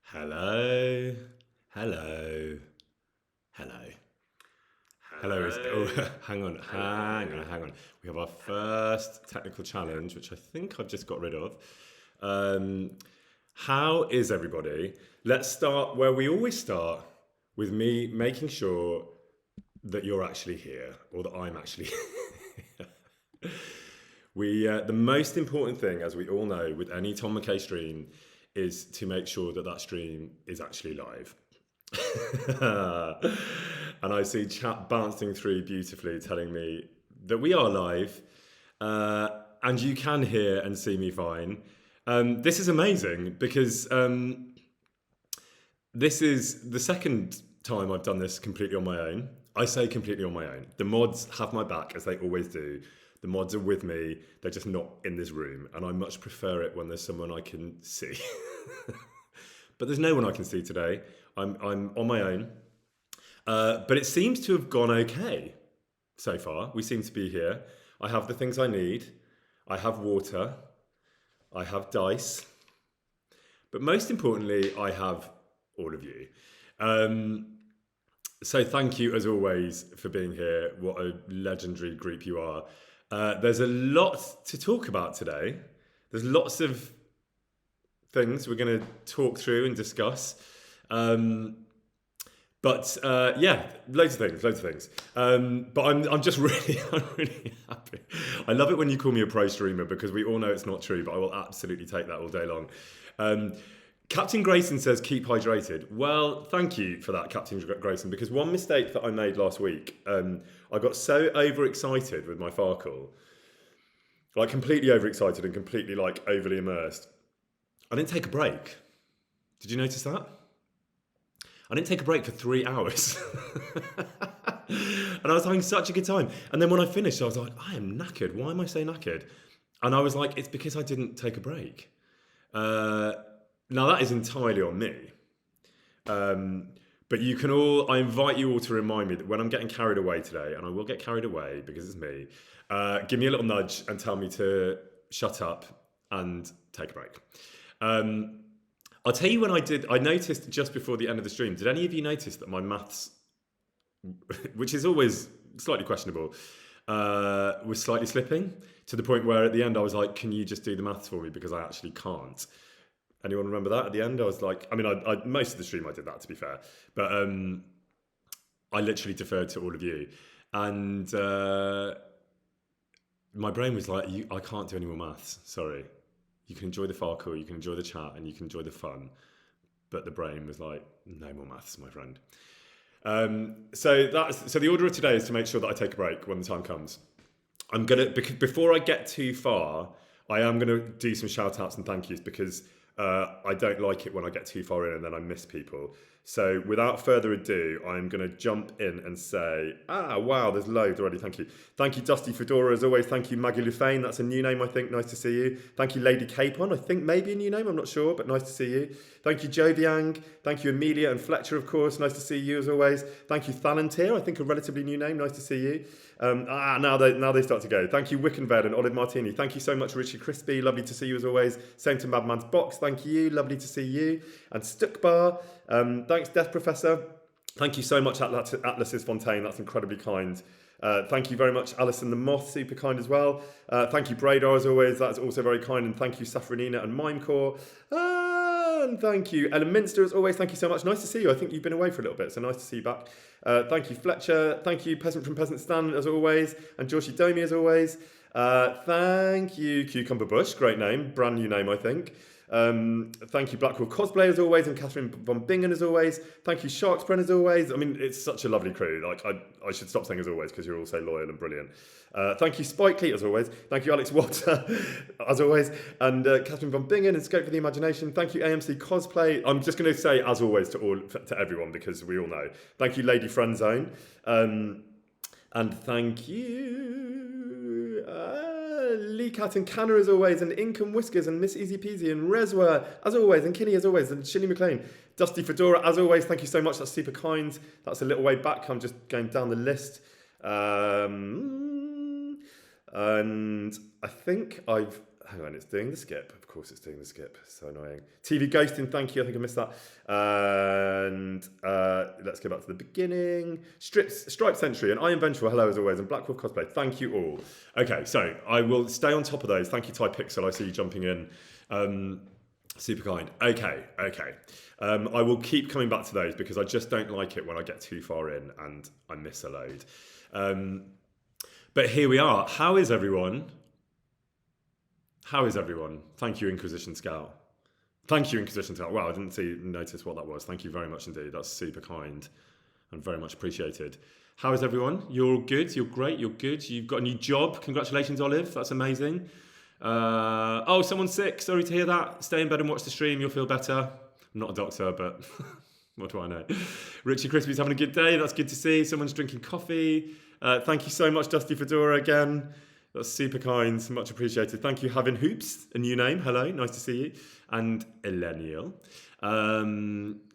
Hello, hello, hello. Hello is hang on. We have our first technical challenge, which I think I've just got rid of. How is everybody? Let's start where we always start, with me making sure that you're actually here, or that I'm actually here. The most important thing, as we all know, with any Tom McKay stream, is to make sure that that stream is actually live. And I see chat bouncing through beautifully, telling me that we are live, and you can hear and see me fine. This is amazing because this is the second time I've done this completely on my own. I say completely on my own. The mods have my back, as they always do. The mods are with me. They're just not in this room, and I much prefer it when there's someone I can see. But there's no one I can see today. I'm on my own. But it seems to have gone okay so far. We seem to be here. I have the things I need. I have water. I have dice. But most importantly, I have all of you. So thank you, as always, for being here. What a legendary group you are. There's a lot to talk about today. There's lots of things we're going to talk through and discuss. But loads of things. But I'm just I'm really happy. I love it when you call me a pro streamer, because we all know it's not true, but I will absolutely take that all day long. Captain Grayson says, keep hydrated. Well, thank you for that, Captain Grayson, because one mistake that I made last week, I got so overexcited with my Farkle, like completely overexcited and completely like overly immersed. I didn't take a break. Did you notice that? I didn't take a break for 3 hours. And I was having such a good time. And then when I finished, I was like, I am knackered. Why am I so knackered? And I was like, it's because I didn't take a break. Now, that is entirely on me. But I invite you all to remind me that when I'm getting carried away today, and I will get carried away because it's me, give me a little nudge and tell me to shut up and take a break. I'll tell you when I noticed just before the end of the stream, did any of you notice that my maths, which is always slightly questionable, was slightly slipping, to the point where at the end I was like, can you just do the maths for me, because I actually can't. Anyone remember that at the end? I was like, I mean, most of the stream I did that, to be fair, but I literally deferred to all of you, and my brain was like, I can't do any more maths, sorry. You can enjoy the Farkle, you can enjoy the chat, and you can enjoy the fun. But the brain was like, no more maths, my friend. So the order of today is to make sure that I take a break when the time comes. Before I get too far, I am gonna do some shout outs and thank yous, because I don't like it when I get too far in and then I miss people. So without further ado, I'm going to jump in and say, wow, there's loads already. Thank you. Thank you, Dusty Fedora, as always. Thank you, Maggie Lufane. That's a new name, I think. Nice to see you. Thank you, Lady Capon. I think maybe a new name. I'm not sure, but nice to see you. Thank you, Joviang. Thank you, Amelia and Fletcher, of course. Nice to see you, as always. Thank you, Thalantir. I think a relatively new name. Nice to see you. Now they start to go. Thank you, Wickenved and Olive Martini. Thank you so much, Richard Crispy. Lovely to see you, as always. Same to Madman's Box. Thank you. Lovely to see you. And Stuckbar. Thanks, Death Professor. Thank you so much, Atlas's Fontaine. That's incredibly kind. Thank you very much, Alison the Moth. Super kind as well. Thank you, Bradar, as always. That's also very kind. And thank you, Saffronina and Mimecore. And thank you, Ellen Minster, as always. Thank you so much. Nice to see you. I think you've been away for a little bit, so nice to see you back. Thank you, Fletcher. Thank you, Peasant from Peasant Stan, as always. And Joshi Domi, as always. Thank you, Cucumber Bush. Great name. Brand new name, I think. Thank you, Blackwolf Cosplay, as always, and Catherine von Bingen, as always. Thank you, Sharkspren, as always. I mean, it's such a lovely crew. Like, I should stop saying as always, because you're all so loyal and brilliant. Thank you, Spike Lee, as always. Thank you, Alex Walter, as always, and Catherine von Bingen and Scope for the Imagination. Thank you, AMC Cosplay. I'm just going to say as always to everyone, because we all know. Thank you, Lady Friendzone, and thank you. Lee Cat and Canner, as always, and Ink and Whiskers, and Miss Easy Peasy, and Reswa, as always, and Kinney, as always, and Shilly McLean. Dusty Fedora, as always, thank you so much. That's super kind. That's a little way back. I'm just going down the list. And I think I've hang on, it's doing the skip. Of course it's doing the skip. So annoying. TV ghosting, thank you. I think I missed that. And let's go back to the beginning. Stripe Century and I Am Vengeful, hello as always. And Black Wolf Cosplay, thank you all. Okay, so I will stay on top of those. Thank you, Ty Pixel. I see you jumping in. Super kind. Okay. I will keep coming back to those because I just don't like it when I get too far in and I miss a load. But here we are. How is everyone? Thank you, Inquisition Scout. Wow, I didn't notice what that was. Thank you very much indeed. That's super kind and very much appreciated. How is everyone? You're good? You're great? You're good? You've got a new job? Congratulations, Olive. That's amazing. Someone's sick. Sorry to hear that. Stay in bed and watch the stream. You'll feel better. I'm not a doctor, but what do I know? Richie Crispy's having a good day. That's good to see. Someone's drinking coffee. Thank you so much, Dusty Fedora, again. That's super kind, much appreciated. Thank you, Havin Hoops, a new name. Hello, nice to see you. And Elenial.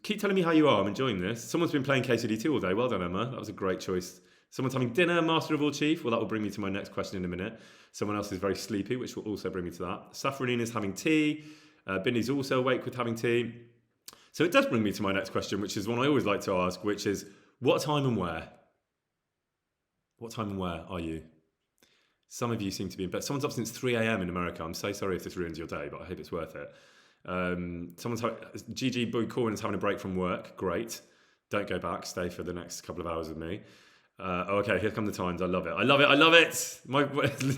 Keep telling me how you are. I'm enjoying this. Someone's been playing KCD2 all day. Well done, Emma. That was a great choice. Someone's having dinner, Master of All Chief. Well, that will bring me to my next question in a minute. Someone else is very sleepy, which will also bring me to that. Saffronine is having tea. Binny's also awake with having tea. So it does bring me to my next question, which is one I always like to ask, which is, what time and where? What time and where are you? Some of you seem to be in bed. Someone's up since 3 a.m. in America. I'm so sorry if this ruins your day, but I hope it's worth it. GG Boy Corwin is having a break from work. Great. Don't go back. Stay for the next couple of hours with me. Okay, here come the times. I love it.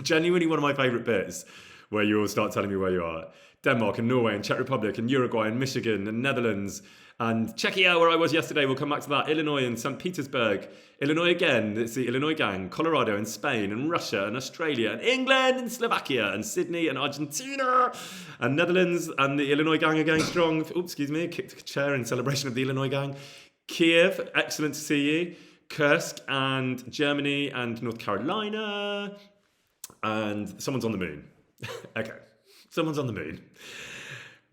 Genuinely one of my favourite bits where you all start telling me where you are. Denmark and Norway and Czech Republic and Uruguay and Michigan and Netherlands and Czechia, where I was yesterday. We'll come back to that. Illinois and St. Petersburg. Illinois again. It's the Illinois gang. Colorado and Spain and Russia and Australia and England and Slovakia and Sydney and Argentina and Netherlands and the Illinois gang are going strong. Oops, excuse me. Kicked a chair in celebration of the Illinois gang. Kiev, excellent to see you. Kursk and Germany and North Carolina. And someone's on the moon. Okay. Someone's on the moon.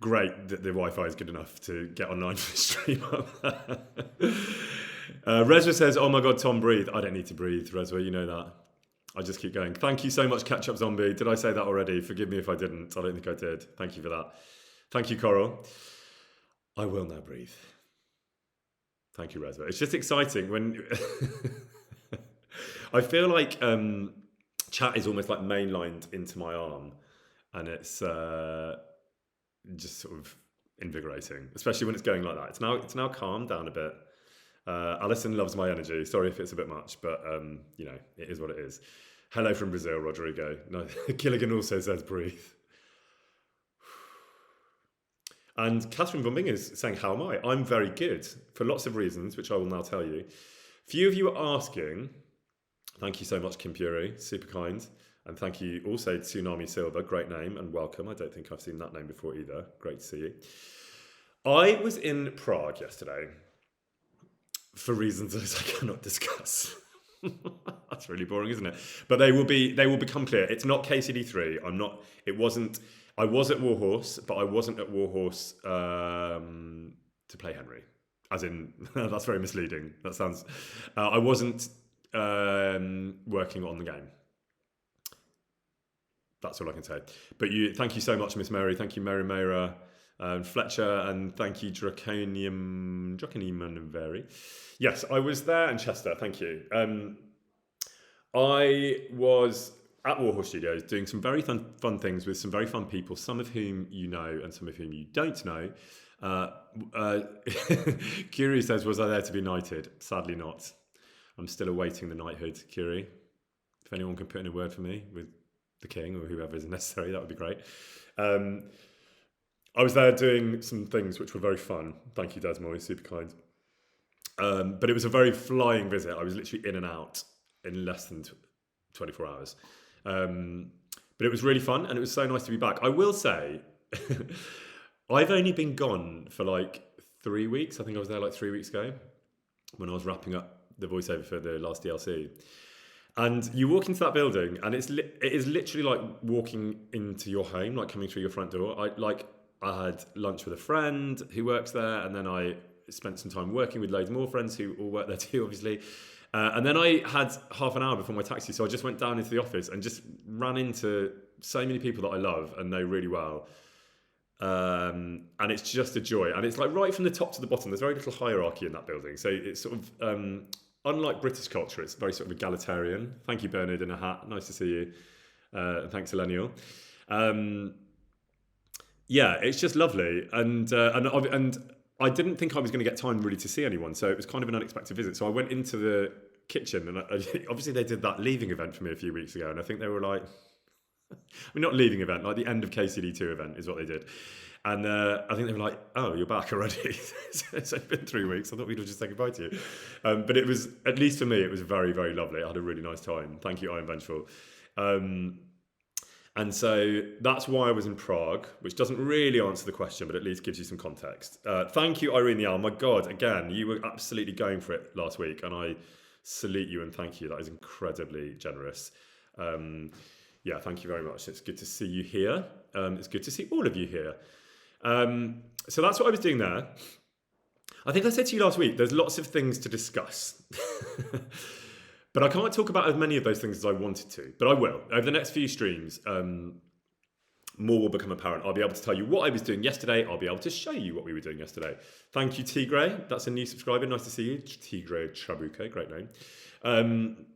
Great that the Wi-Fi is good enough to get online for the stream up. Rezwa says, oh my God, Tom, breathe. I don't need to breathe, Rezwa, you know that. I just keep going. Thank you so much, Ketchup Zombie. Did I say that already? Forgive me if I didn't. I don't think I did. Thank you for that. Thank you, Coral. I will now breathe. Thank you, Rezwa. It's just exciting when... I feel like chat is almost like mainlined into my arm. And it's just sort of invigorating, especially when it's going like that. It's now calmed down a bit. Alison loves my energy. Sorry if it's a bit much, but it is what it is. Hello from Brazil, Rodrigo. No, Killigan also says breathe. And Catherine von Bing is saying, how am I? I'm very good for lots of reasons, which I will now tell you. Few of you are asking. Thank you so much, Kim Puri. Super kind. And thank you also Tsunami Silver, great name and welcome. I don't think I've seen that name before either. Great to see you. I was in Prague yesterday for reasons that I cannot discuss. That's really boring, isn't it? But they will become clear. It's not KCD3. I was at Warhorse, but I wasn't at Warhorse to play Henry. As in, that's very misleading. That sounds... I wasn't working on the game. That's all I can say. But thank you so much, Miss Mary. Thank you, Mary Mara, Fletcher, and thank you, Draconium and Very. Yes, I was there in Chester. Thank you. I was at Warhorse Studios doing some very fun things with some very fun people, some of whom you know and some of whom you don't know. Curie says, was I there to be knighted? Sadly not. I'm still awaiting the knighthood, Curie. If anyone can put in a word for me with the king or whoever is necessary, that would be great. I was there doing some things which were very fun. Thank you, Desmond, super kind. But it was a very flying visit. I was literally in and out in less than 24 hours. But it was really fun and it was so nice to be back. I will say, I've only been gone for like 3 weeks. I think I was there like 3 weeks ago when I was wrapping up the voiceover for the last DLC. And you walk into that building, and it is literally like walking into your home, like coming through your front door. I had lunch with a friend who works there, and then I spent some time working with loads more friends who all work there too, obviously. And then I had half an hour before my taxi, so I just went down into the office and just ran into so many people that I love and know really well. And it's just a joy. And it's like right from the top to the bottom, there's very little hierarchy in that building. So it's sort of, unlike British culture, it's very sort of egalitarian. Thank you, Bernard, in a hat. Nice to see you. Thanks, Elenial. Yeah, it's just lovely. And I didn't think I was going to get time really to see anyone. So it was kind of an unexpected visit. So I went into the kitchen and obviously they did that leaving event for me a few weeks ago. And I think they were like, I mean, not leaving event, like the end of KCD2 event is what they did. And I think they were like, oh, you're back already. It's only been 3 weeks. I thought we'd just say goodbye to you. But it was, at least for me, it was very, very lovely. I had a really nice time. Thank you, I Am Vengeful. And so that's why I was in Prague, which doesn't really answer the question, but at least gives you some context. Thank you, Irene the Owl. My God, again, you were absolutely going for it last week. And I salute you and thank you. That is incredibly generous. Yeah, thank you very much. It's good to see you here. It's good to see all of you here. So that's what I was doing there. I think I said to you last week, there's lots of things to discuss. But I can't talk about as many of those things as I wanted to. But I will. Over the next few streams, more will become apparent. I'll be able to tell you what I was doing yesterday. I'll be able to show you what we were doing yesterday. Thank you, Tigray. That's a new subscriber. Nice to see you. Tigray Chabuke, great name.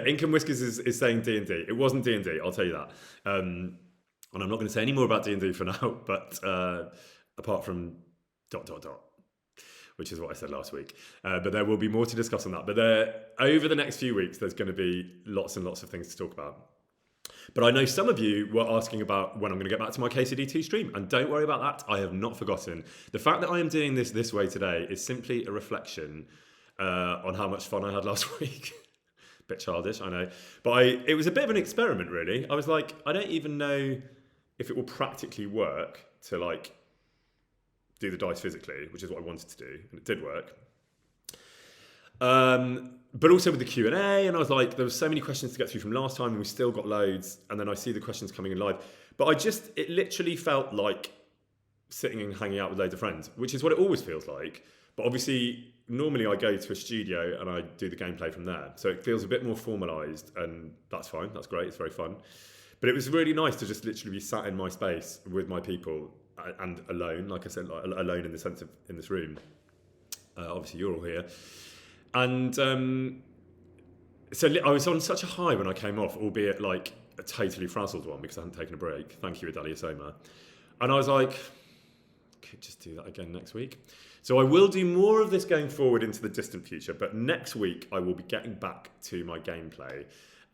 Income Whiskers is saying D&D. It wasn't D&D, I'll tell you that. And I'm not going to say any more about D&D for now, but apart from ... which is what I said last week. But there will be more to discuss on that. But over the next few weeks, there's going to be lots and lots of things to talk about. But I know some of you were asking about when I'm going to get back to my KCD2 stream. And don't worry about that. I have not forgotten. The fact that I am doing this way today is simply a reflection on how much fun I had last week. Bit childish, I know. But it was a bit of an experiment, really. I was like, I don't even know if it will practically work to like do the dice physically, which is what I wanted to do, and it did work. But also with the Q&A, and I was like, there were so many questions to get through from last time, and we still got loads, and then I see the questions coming in live. But it literally felt like sitting and hanging out with loads of friends, which is what it always feels like. But obviously, normally I go to a studio and I do the gameplay from there. So it feels a bit more formalised, and that's fine, that's great, it's very fun. But it was really nice to just literally be sat in my space with my people and alone, like I said, like, alone in the sense of in this room. Obviously, you're all here. And so I was on such a high when I came off, albeit like a totally frazzled one because I hadn't taken a break. Thank you, Adalia Soma. And I was like, could just do that again next week. So I will do more of this going forward into the distant future, but next week I will be getting back to my gameplay.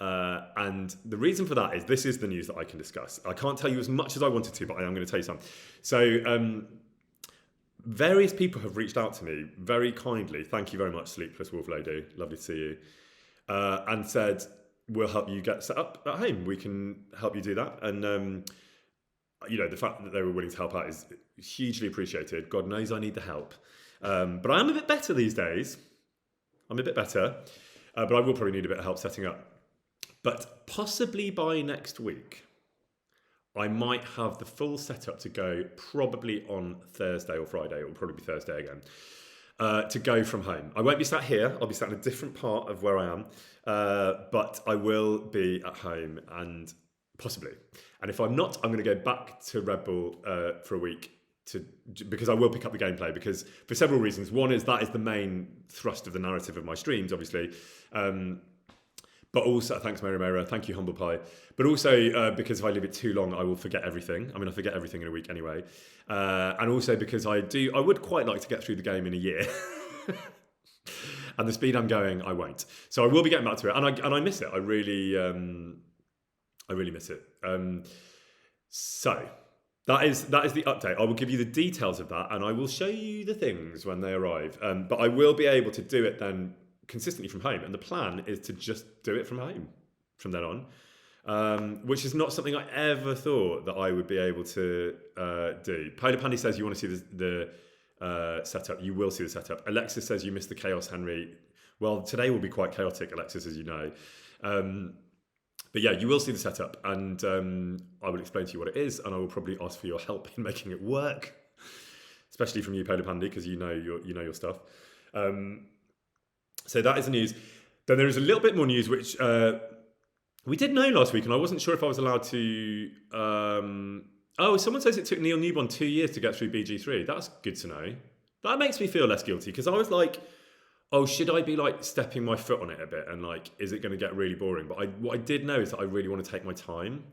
And the reason for that is this is the news that I can discuss. I can't tell you as much as I wanted to, but I am going to tell you some. So various people have reached out to me very kindly. Thank you very much, Sleepless Wolf Lady. Lovely to see you. And said, we'll help you get set up at home. We can help you do that. And, you know, the fact that they were willing to help out is hugely appreciated. God knows I need the help. But I am a bit better these days. I'm a bit better. But I will probably need a bit of help setting up. But possibly by next week, I might have the full setup to go probably on Thursday or Friday. It will probably be Thursday again. To go from home. I won't be sat here. I'll be sat in a different part of where I am. But I will be at home and possibly. And if I'm not, I'm going to go back to Red Bull for a week because I will pick up the gameplay because for several reasons. One is that is the main thrust of the narrative of my streams, obviously. But also, thanks, Mary Mara. Thank you, Humble Pie. But also because if I leave it too long, I will forget everything. I mean, I forget everything in a week anyway. And also because I would quite like to get through the game in a year. And the speed I'm going, I won't. So I will be getting back to it. And I miss it. I really miss it. So that is the update. I will give you the details of that and I will show you the things when they arrive. But I will be able to do it then consistently from home, and the plan is to just do it from home from then on, which is not something I ever thought that I would be able to do. Polar Pandy says you want to see the setup. You will see the setup. Alexis says you missed the chaos, Henry. Well, today will be quite chaotic, Alexis, as you know. But yeah, you will see the setup, and I will explain to you what it is, and I will probably ask for your help in making it work, especially from you, Polar Pandy, because you know your stuff. So that is the news. Then there is a little bit more news, which We did know last week, and I wasn't sure if I was allowed to. Oh, someone says it took Neil Newbon 2 years to get through BG3. That's good to know. That makes me feel less guilty, because I was like, oh, should I be like stepping my foot on it a bit, and like, is it going to get really boring? But what I did know is that I really want to take my time.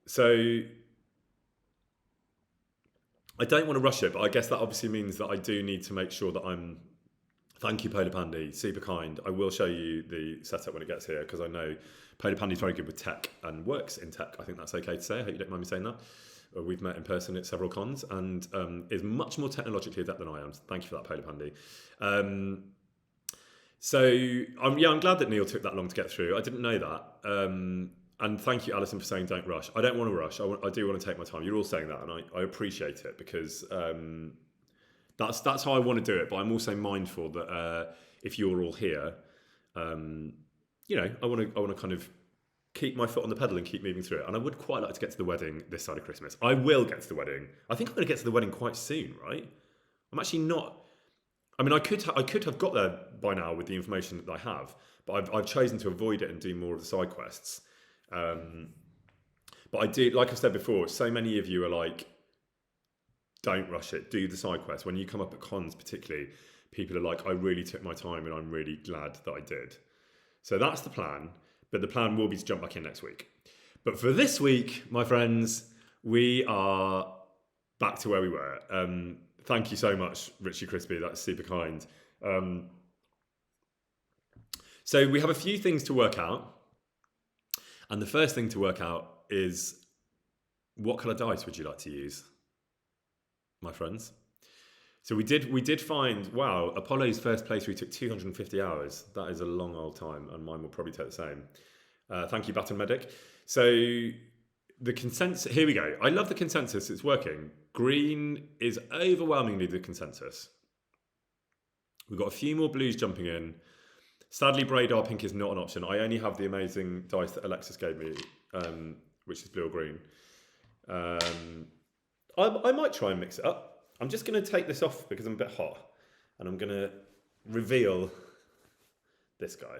So I don't want to rush it, but I guess that obviously means that I do need to make sure that I'm. Thank you, Polar Pandy. Super kind. I will show you the setup when it gets here, because I know Polar Pandy's very good with tech and works in tech. I think that's okay to say. I hope you don't mind me saying that. We've met in person at several cons, and is much more technologically adept than I am. Thank you for that, Polar Pandy. I'm glad that Neil took that long to get through. I didn't know that. And thank you, Alison, for saying don't rush. I don't want to rush. I do want to take my time. You're all saying that, and I appreciate it, because that's how I want to do it. But I'm also mindful that if you're all here, I want to kind of keep my foot on the pedal and keep moving through it. And I would quite like to get to the wedding this side of Christmas. I will get to the wedding. I think I'm going to get to the wedding quite soon, right? I'm actually not. I mean, I could have got there by now with the information that I have, but I've chosen to avoid it and do more of the side quests. But I do, like I said before, so many of you are like, don't rush it, do the side quests. When you come up at cons particularly, people are like, I really took my time and I'm really glad that I did. So that's the plan, but the plan will be to jump back in next week. But for this week, my friends, we are back to where we were. Thank you so much, Richie Crispy, that's super kind. So we have a few things to work out. And the first thing to work out is, what colour dice would you like to use, my friends? So we did find, wow, Apollo's first playthrough took 250 hours. That is a long old time, and mine will probably take the same. Thank you, Baton Medic. So the consensus, here we go. I love the consensus, it's working. Green is overwhelmingly the consensus. We've got a few more blues jumping in. Sadly, Braidar Pink is not an option. I only have the amazing dice that Alexis gave me, which is blue or green. I might try and mix it up. I'm just going to take this off because I'm a bit hot, and I'm going to reveal this guy.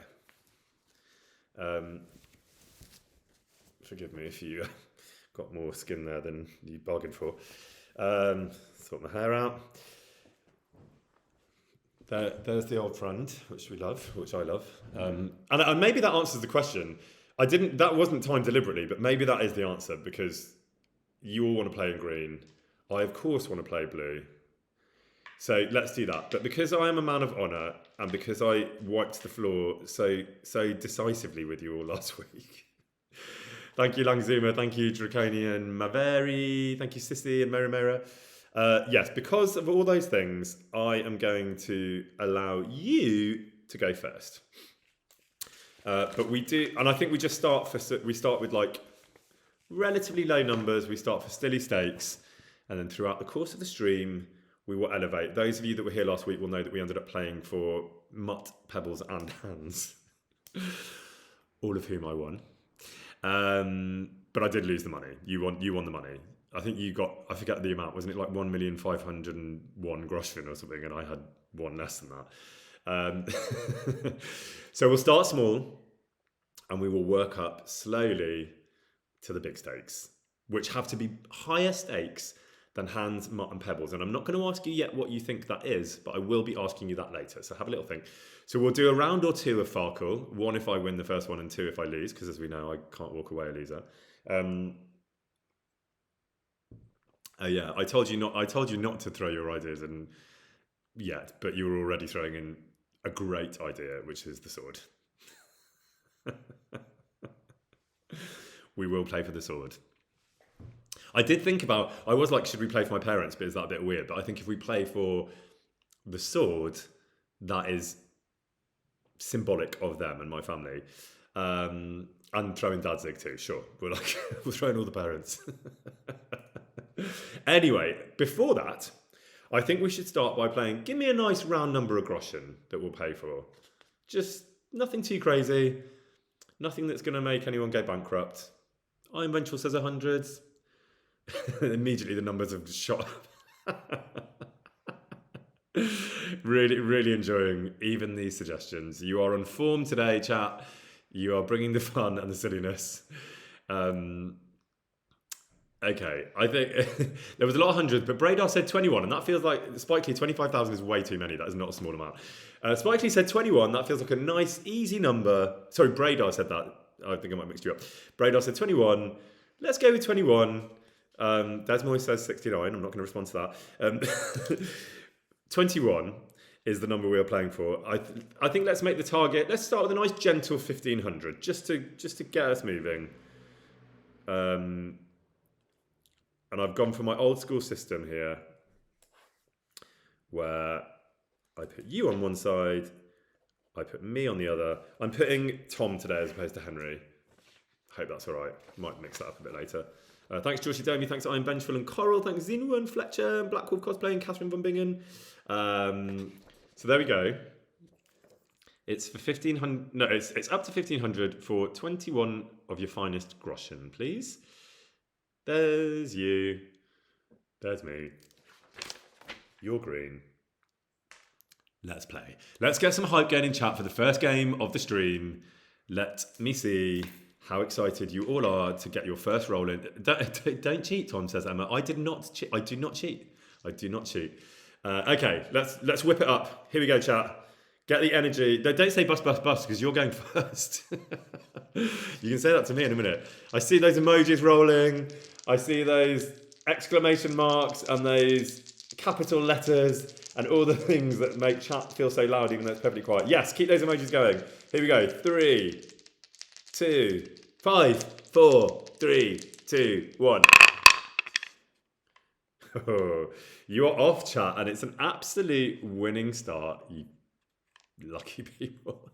Forgive me if you got more skin there than you bargained for. Sort my hair out. There's the old friend, which I love. And maybe that answers the question. That wasn't timed deliberately, but maybe that is the answer, because you all want to play in green. I, of course, want to play blue. So let's do that. But because I am a man of honour, and because I wiped the floor so decisively with you all last week. Thank you, Langzuma. Thank you, Draconian Maveri. Thank you, Sissy and Merimera. Yes, because of all those things, I am going to allow you to go first. But we do, and I think we start with like relatively low numbers. We start for stilly stakes, and then throughout the course of the stream, we will elevate. Those of you that were here last week will know that we ended up playing for Mutt, Pebbles, and Hands, all of whom I won. But I did lose the money. You won the money. I think you got, I forget the amount, wasn't it like 1,501 groschen or something, and I had one less than that. So we'll start small, and we will work up slowly to the big stakes, which have to be higher stakes than Hands, Mutt and Pebbles. And I'm not going to ask you yet what you think that is, but I will be asking you that later. So have a little think. So we'll do a round or two of Farkle, 1 if I win the first one and 2 if I lose, because as we know, I can't walk away a loser. Yeah, I told you not to throw your ideas in yet, but you were already throwing in a great idea, which is the sword. We will play for the sword. I did think about, I was like, should we play for my parents? But is that a bit weird? But I think if we play for the sword, that is symbolic of them and my family. And throw in Dadzig too, sure. We'll throw in all the parents. Anyway, before that, I think we should start by playing, give me a nice round number of groschen that we'll pay for. Just nothing too crazy. Nothing that's going to make anyone go bankrupt. Iron Ventral says 100s. Immediately the numbers have shot up. Really, really enjoying even these suggestions. You are on form today, chat. You are bringing the fun and the silliness. Okay, I think there was a lot of hundreds, but Bradar said 21, and that feels like, Spike Lee, 25,000 is way too many. That is not a small amount. Spike Lee said 21. That feels like a nice, easy number. Sorry, Bradar said that. I think I might mix you up. Bradar said 21. Let's go with 21. Desmoy says 69. I'm not going to respond to that. 21 is the number we are playing for. I think let's make the target. Let's start with a nice gentle 1,500, just to get us moving. And I've gone for my old school system here, where I put you on one side, I put me on the other. I'm putting Tom today as opposed to Henry. Hope that's all right. Might mix that up a bit later. Thanks, Joshie Domi. Thanks, Iron Benchful and Coral. Thanks, Zinu and Fletcher and Black Wolf Cosplay and Catherine von Bingen. So there we go. It's for 1,500. No, it's up to 1,500 for 21 of your finest groschen, please. There's you. There's me. You're green. Let's play. Let's get some hype going in chat for the first game of the stream. Let me see how excited you all are to get your first roll in. Don't cheat, Tom, says Emma. I did not cheat. I do not cheat. I do not cheat. Okay, let's whip it up. Here we go, chat. Get the energy. Don't say bust, bust, bust, because you're going first. You can say that to me in a minute. I see those emojis rolling. I see those exclamation marks and those capital letters and all the things that make chat feel so loud, even though it's perfectly quiet. Yes, keep those emojis going. Here we go. 3, 2, 5, 4, 3, 2, 1. Oh, you're off, chat, and it's an absolute winning start. You lucky people.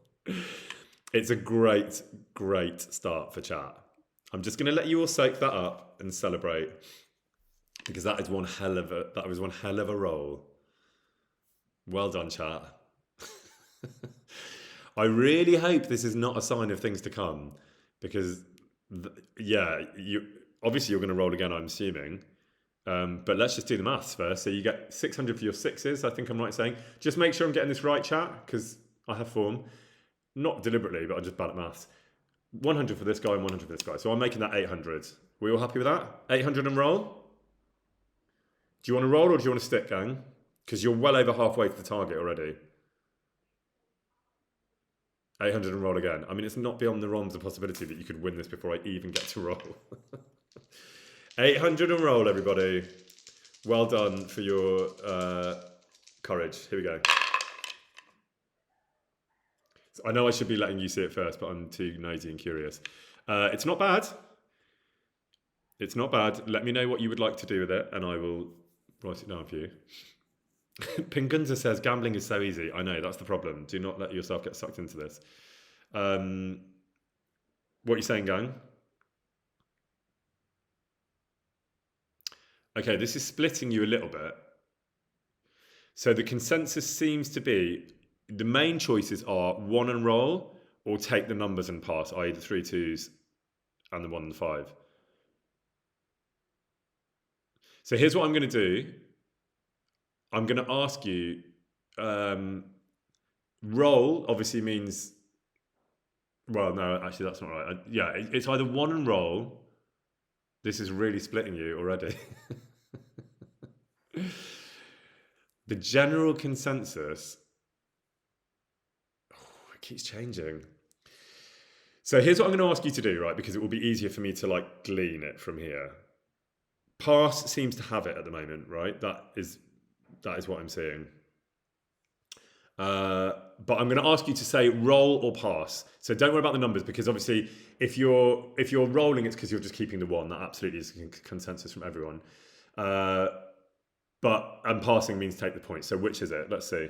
It's a great, great start for chat. I'm just going to let you all soak that up and celebrate, because that was one hell of a roll. Well done, chat. I really hope this is not a sign of things to come, because obviously you're going to roll again, I'm assuming. But let's just do the maths first. So you get 600 for your sixes, I think I'm right saying. Just make sure I'm getting this right, chat, because I have form. Not deliberately, but I'm just bad at maths. 100 for this guy and 100 for this guy. So I'm making that 800. We all happy with that? 800 and roll? Do you want to roll or do you want to stick, gang? Because you're well over halfway to the target already. 800 and roll again. I mean, it's not beyond the realms of possibility that you could win this before I even get to roll. 800 and roll, everybody. Well done for your courage. Here we go. I know I should be letting you see it first, but I'm too nosy and curious. It's not bad. It's not bad. Let me know what you would like to do with it, and I will write it down for you. Pingunza says, gambling is so easy. I know, that's the problem. Do not let yourself get sucked into this. What are you saying, gang? Okay, this is splitting you a little bit. So the consensus seems to be, the main choices are 1 and roll, or take the numbers and pass, i.e. the 3 2s and the 1 and the 5. So here's what I'm going to do. I'm going to ask you, roll obviously means, well, no, actually that's not right. It's either 1 and roll. This is really splitting you already. The general consensus, it keeps changing. So here's what I'm going to ask you to do, right? Because it will be easier for me to glean it from here. Pass seems to have it at the moment, right? That is what I'm seeing. But I'm going to ask you to say roll or pass. So don't worry about the numbers, because obviously if you're rolling, it's because you're just keeping the 1. That absolutely is consensus from everyone. And passing means take the point. So which is it? Let's see.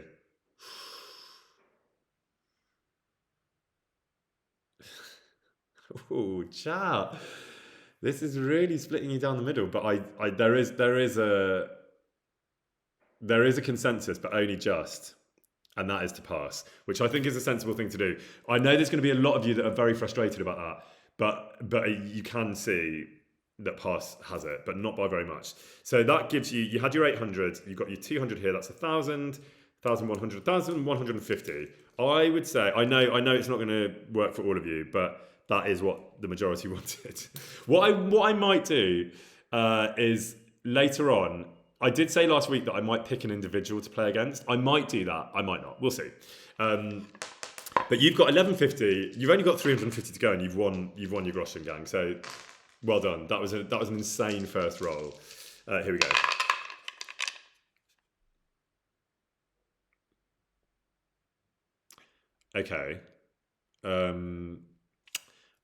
Oh, chat. This is really splitting you down the middle. But there is a consensus, but only just. And that is to pass, which I think is a sensible thing to do. I know there's going to be a lot of you that are very frustrated about that, but you can see that pass has it, but not by very much. So that gives you had your 800, you've got your 200 here, that's 1,000, 1,100, 1,150. I would say I know it's not going to work for all of you, but that is what the majority wanted. What I might do is later on. I did say last week that I might pick an individual to play against. I might do that. I might not. We'll see. But you've got 1150. You've only got 350 to go, and you've won your Groschen gang. So well done. That was an insane first roll. Here we go. Okay. I'm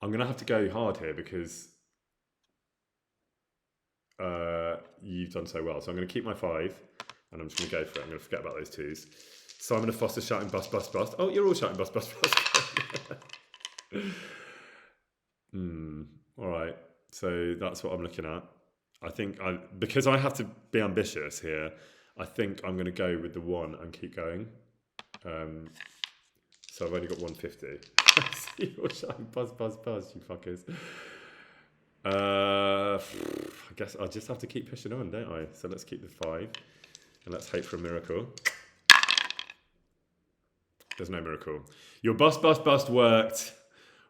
gonna have to go hard here because you've done so well. So I'm gonna keep my 5, and I'm just gonna go for it. I'm gonna forget about those 2s. Simon and Foster shouting bust, bust, bust. Oh, you're all shouting bust, bust, bust. All right. So that's what I'm looking at. I think because I have to be ambitious here, I think I'm going to go with the 1 and keep going. So I've only got 150. You're shouting buzz, buzz, buzz, you fuckers. I guess I'll just have to keep pushing on, don't I? So let's keep the 5 and let's hope for a miracle. There's no miracle. Your bust, bust, bust worked.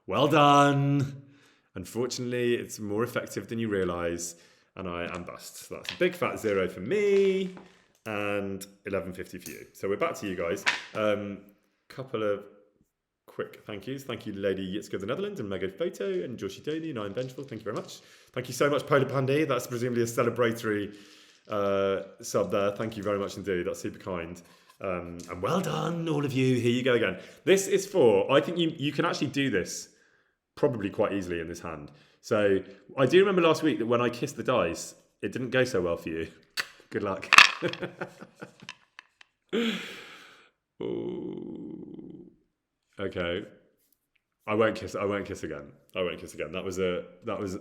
Well done. Unfortunately, it's more effective than you realise, and I am bust. So that's a big fat 0 for me, and 1150 for you. So we're back to you guys. Couple of quick thank yous. Thank you, Lady Yitzka of the Netherlands, and Mega Photo, and Joshi Doni, and I'm Vengeful. Thank you very much. Thank you so much, Polar Pandy. That's presumably a celebratory sub there. Thank you very much indeed. That's super kind. And well done, all of you. Here you go again. This is for, I think you can actually do this probably quite easily in this hand. So I do remember last week that when I kissed the dice, it didn't go so well for you. Good luck. Ooh. Okay. I won't kiss again. I won't kiss again. That was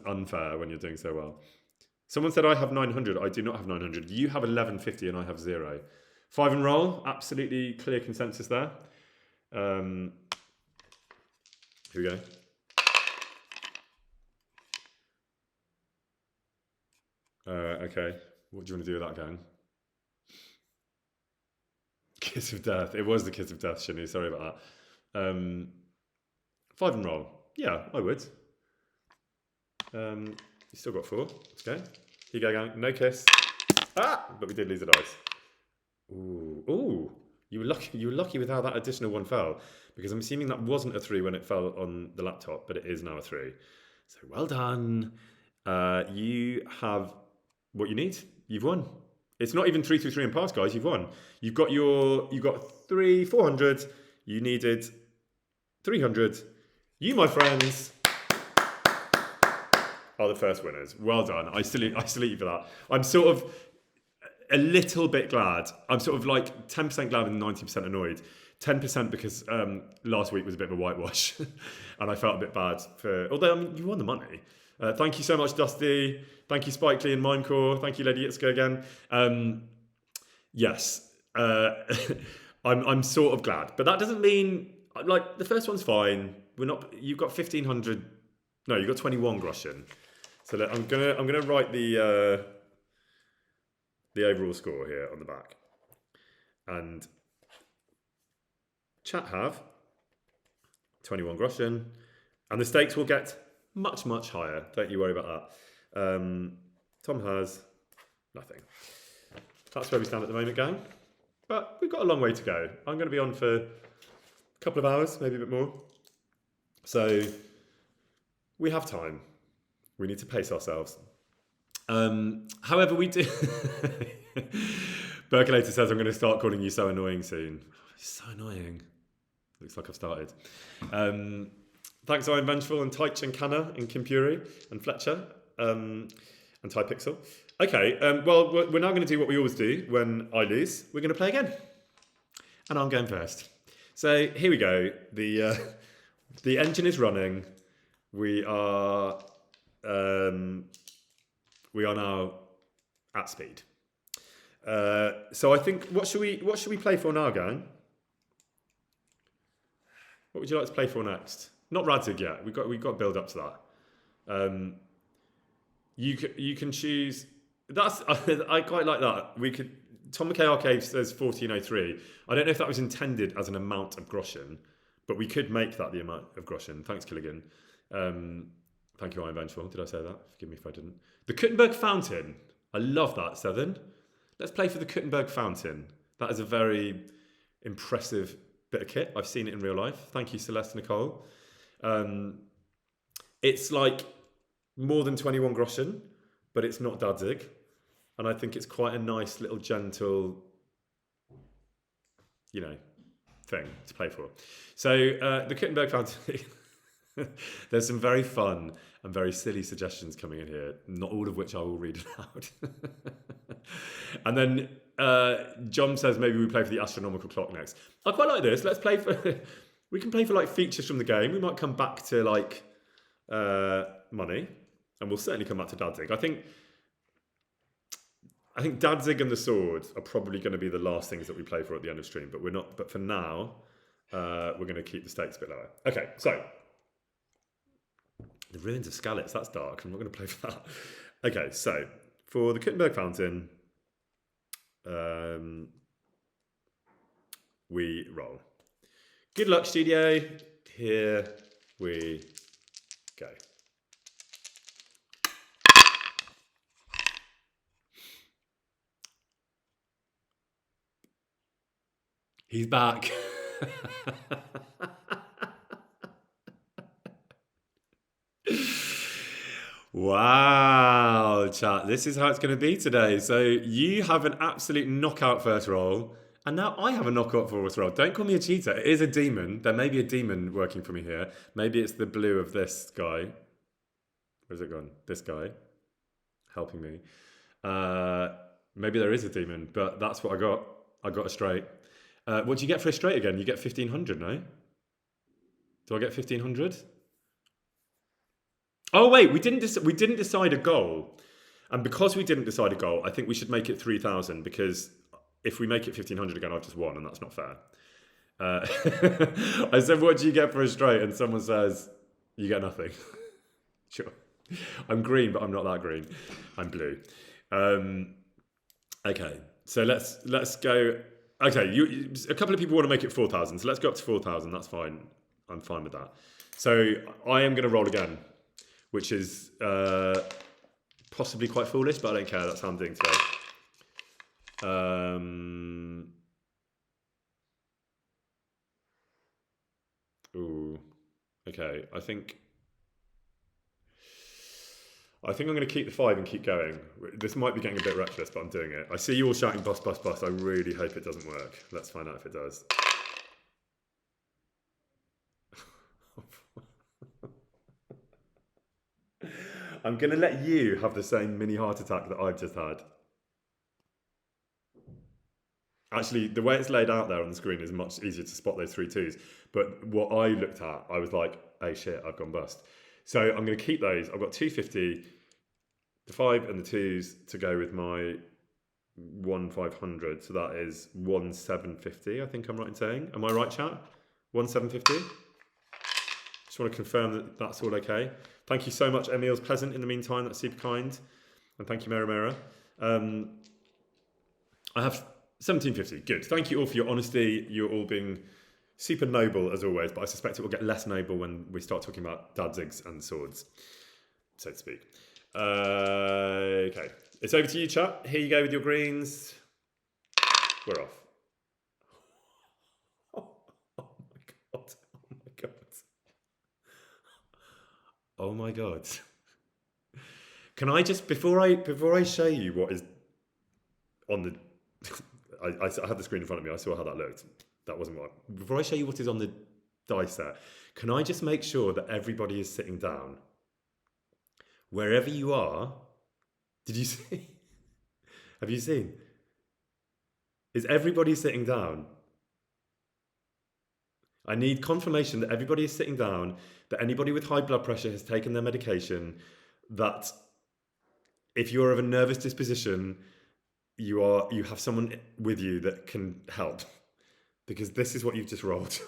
unfair when you're doing so well. Someone said I have 900. I do not have 900. You have 1150 and I have 0. 5 and roll. Absolutely clear consensus there. Here we go. Okay. What do you want to do with that gang? Kiss of death. It was the kiss of death, Shinu. Sorry about that. 5 and roll. Yeah, I would. You still got 4. Let's go. Here you go, gang. No kiss. But we did lose the dice. Ooh. You were lucky with how that additional 1 fell, because I'm assuming that wasn't a 3 when it fell on the laptop, but it is now a 3. So well done. You have what you need. You've won. It's not even 3 through 3 and pass, guys. You've won. You got 400. You needed 300. You, my friends, are the first winners. Well done. I salute you for that. I'm sort of a little bit glad. I'm sort of like 10% glad and 90% annoyed. 10% because last week was a bit of a whitewash and I felt a bit bad for, although you won the money. Thank you so much, Dusty. Thank you, Spike Lee and Minecore. Thank you, Lady Yitzka again. Yes, I'm sort of glad, but that doesn't mean, like, the first one's fine. You've got 1,500. No, you've got 21 Groschen. So I'm gonna write the overall score here on the back, and chat have 21 Groschen, and the stakes will get much, much higher. Don't you worry about that. Tom has nothing. That's where we stand at the moment, gang. But we've got a long way to go. I'm going to be on for a couple of hours, maybe a bit more. So we have time. We need to pace ourselves. However, we do. Berkelator says I'm going to start calling you so annoying soon. So annoying. Looks like I've started. Thanks, I'm Vengeful and Taich and Canna and Kimpuri and Fletcher and Typixel. Okay, well, we're now going to do what we always do when I lose. We're going to play again. And I'm going first. So here we go. The engine is running. We are now at speed. So I think what should we play for now, gang? What would you like to play for next? Not Radzig yet. We've got to build up to that. You can choose. I quite like that. We could Tom McKay Arcade says 1403. I don't know if that was intended as an amount of groschen, but we could make that the amount of groschen. Thanks, Killigan. Thank you, Iron Vengeful. Did I say that? Forgive me if I didn't. The Kuttenberg Fountain. I love that, Southern. Let's play for the Kuttenberg Fountain. That is a very impressive bit of kit. I've seen it in real life. Thank you, Celeste Nicole. It's like more than 21 groschen, but it's not Danzig. And I think it's quite a nice little gentle, thing to play for. So the Kuttenberg Fountain, there's some very fun and very silly suggestions coming in here, not all of which I will read aloud. And then John says maybe we play for the astronomical clock next. I quite like this. Let's play for, we can play for like features from the game. We might come back to like money, and we'll certainly come back to Danzig. I think Danzig and the sword are probably going to be the last things that we play for at the end of stream, but we're not. But for now, we're going to keep the stakes a bit lower. Okay, so the ruins of Skalitz. That's dark. I'm not going to play for that. Okay, so for the Kuttenberg Fountain, we roll. Good luck, studio. Here we go. He's back. Wow, chat. This is how it's going to be today. So you have an absolute knockout first roll, and now I have a knockout first roll. Don't call me a cheater. It is a demon. There may be a demon working for me here. Maybe it's the blue of this guy. Where's it gone? This guy helping me. Maybe there is a demon, but that's what I got. I got a straight. What do you get for a straight again? You get 1,500, no? Do I get 1,500? Oh wait, we didn't decide a goal, and because we didn't decide a goal, I think we should make it 3,000, because if we make it 1,500 again, I've just won, and that's not fair. I said, "What do you get for a straight?" And someone says, "You get nothing." Sure, I'm green, but I'm not that green. I'm blue. Okay, so let's go. Okay, a couple of people want to make it 4,000, so let's go up to 4,000. That's fine. I'm fine with that. So I am going to roll again, which is possibly quite foolish, but I don't care. That's how I'm doing today. Ooh, okay. I think I'm going to keep the 5 and keep going. This might be getting a bit reckless, but I'm doing it. I see you all shouting bust, bust, bust. I really hope it doesn't work. Let's find out if it does. I'm going to let you have the same mini heart attack that I've just had. Actually, the way it's laid out there on the screen is much easier to spot those 3 2s. But what I looked at, I was like, oh shit, I've gone bust. So I'm going to keep those. I've got 250, the 5 and the 2s to go with my 1,500. So that is 1,750, I think I'm right in saying. Am I right, chat? 1,750? Just want to confirm that that's all okay. Thank you so much, Emil's Pleasant, in the meantime. That's super kind. And thank you, Mera Mera. I have 1,750. Good. Thank you all for your honesty. You're all being super noble, as always, but I suspect it will get less noble when we start talking about Danzigs and swords, so to speak. Okay. It's over to you, chat. Here you go with your greens. We're off. Oh my God. Oh my God. Oh my God. Can I just, before I show you what is on the, I had the screen in front of me, I saw how that looked. That wasn't what, before I show you what is on the dice set, can I just make sure that everybody is sitting down? Wherever you are, did you see? Have you seen? Is everybody sitting down? I need confirmation that everybody is sitting down, that anybody with high blood pressure has taken their medication, that if you're of a nervous disposition, you have someone with you that can help. Because this is what you've just rolled.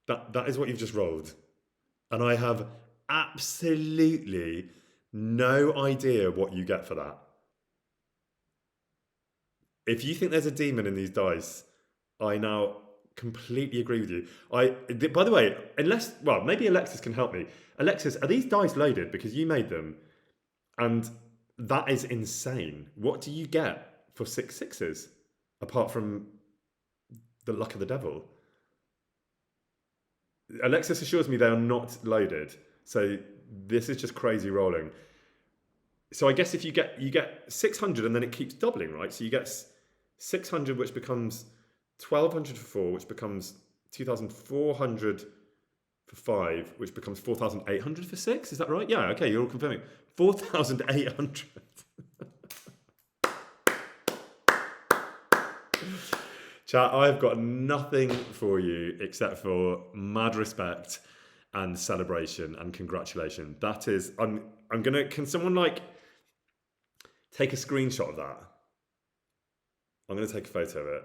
That is what you've just rolled. And I have absolutely no idea what you get for that. if you think there's a demon in these dice, I now completely agree with you. By the way, maybe Alexis can help me. Alexis, are these dice loaded because you made them? And that is insane. What do you get for 6 sixes apart from the luck of the devil? Alexis assures me they are not loaded. So this is just crazy rolling. So I guess if you get 600 and then it keeps doubling, right? So you get 600, which becomes 1200 for 4, which becomes 2400 for 5, which becomes 4800 for 6. Is that right? Yeah, okay, you're all confirming. 4800. Chat, I've got nothing for you except for mad respect and celebration and congratulation. That is, I'm gonna, can someone like take a screenshot of that? I'm gonna take a photo of it.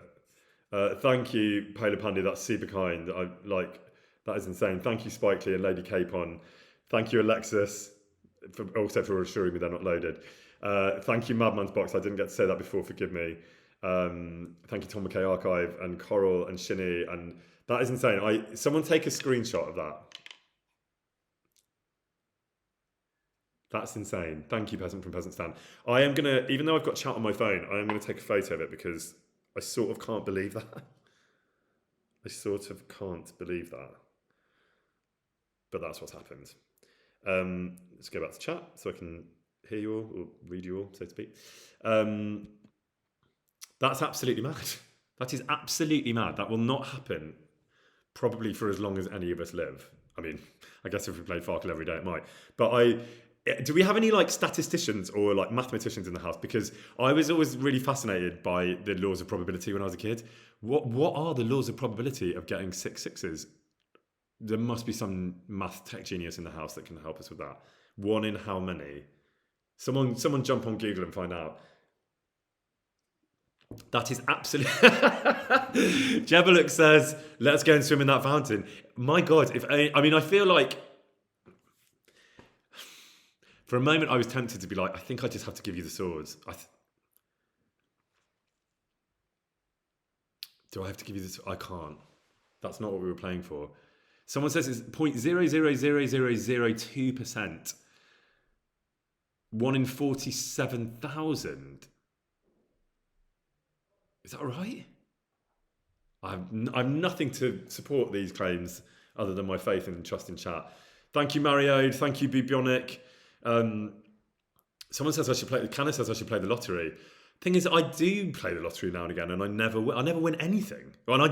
Thank you, Polar Pandy, that's super kind. That is insane. Thank you, Spike Lee and Lady Capon. Thank you, Alexis, for assuring me they're not loaded. Thank you, Madman's Box. I didn't get to say that before, forgive me. Thank you, Tom McKay Archive and Coral and Shinny, and that is insane. Someone take a screenshot of that. That's insane. Thank you, Peasant from Peasant Stan. I am gonna, even though I've got chat on my phone, I am gonna take a photo of it because I sort of can't believe that. I sort of can't believe that. But that's what's happened. Let's go back to chat so I can hear you all, or read you all, so to speak. That's absolutely mad. That is absolutely mad. That will not happen probably for as long as any of us live. I mean, I guess if we played Farkle every day, it might. But do we have any like statisticians or like mathematicians in the house? Because I was always really fascinated by the laws of probability when I was a kid. What are the laws of probability of getting 6 sixes? There must be some math tech genius in the house that can help us with that. 1 in how many? Someone jump on Google and find out. That is absolutely... Jebeluk says, let's go and swim in that fountain. My God, I feel like... For a moment, I was tempted to be like, I think I just have to give you the swords. Do I have to give you this? I can't. That's not what we were playing for. Someone says it's 0.000002%. 1 in 47,000. Is that right? I'm nothing to support these claims other than my faith and trust in chat. Thank you, Mario. Thank you, Bibionic. Someone says I should play. Canna says I should play the lottery. Thing is, I do play the lottery now and again, and I never win anything. And I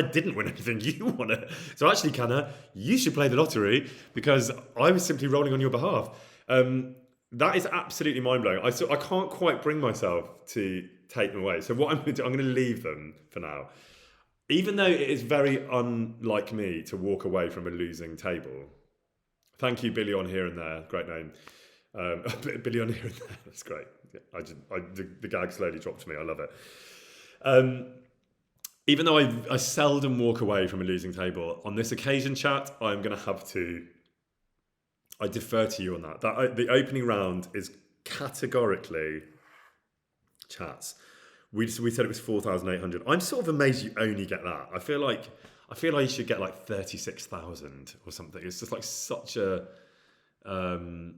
didn't win anything. You won it. So actually, Canna, you should play the lottery because I was simply rolling on your behalf. That is absolutely mind blowing. I can't quite bring myself to take them away. So what I'm going to do, I'm going to leave them for now. Even though it is very unlike me to walk away from a losing table. Thank you, Billy on here and there. Great name. Billy on here and there. That's great. The gag slowly dropped to me. I love it. Even though I seldom walk away from a losing table, on this occasion, chat, I'm going to have to... I defer to you on that. The opening round is categorically chats. We said it was 4,800. I'm sort of amazed you only get that. I feel like you should get like 36,000 or something. It's just like such a Hank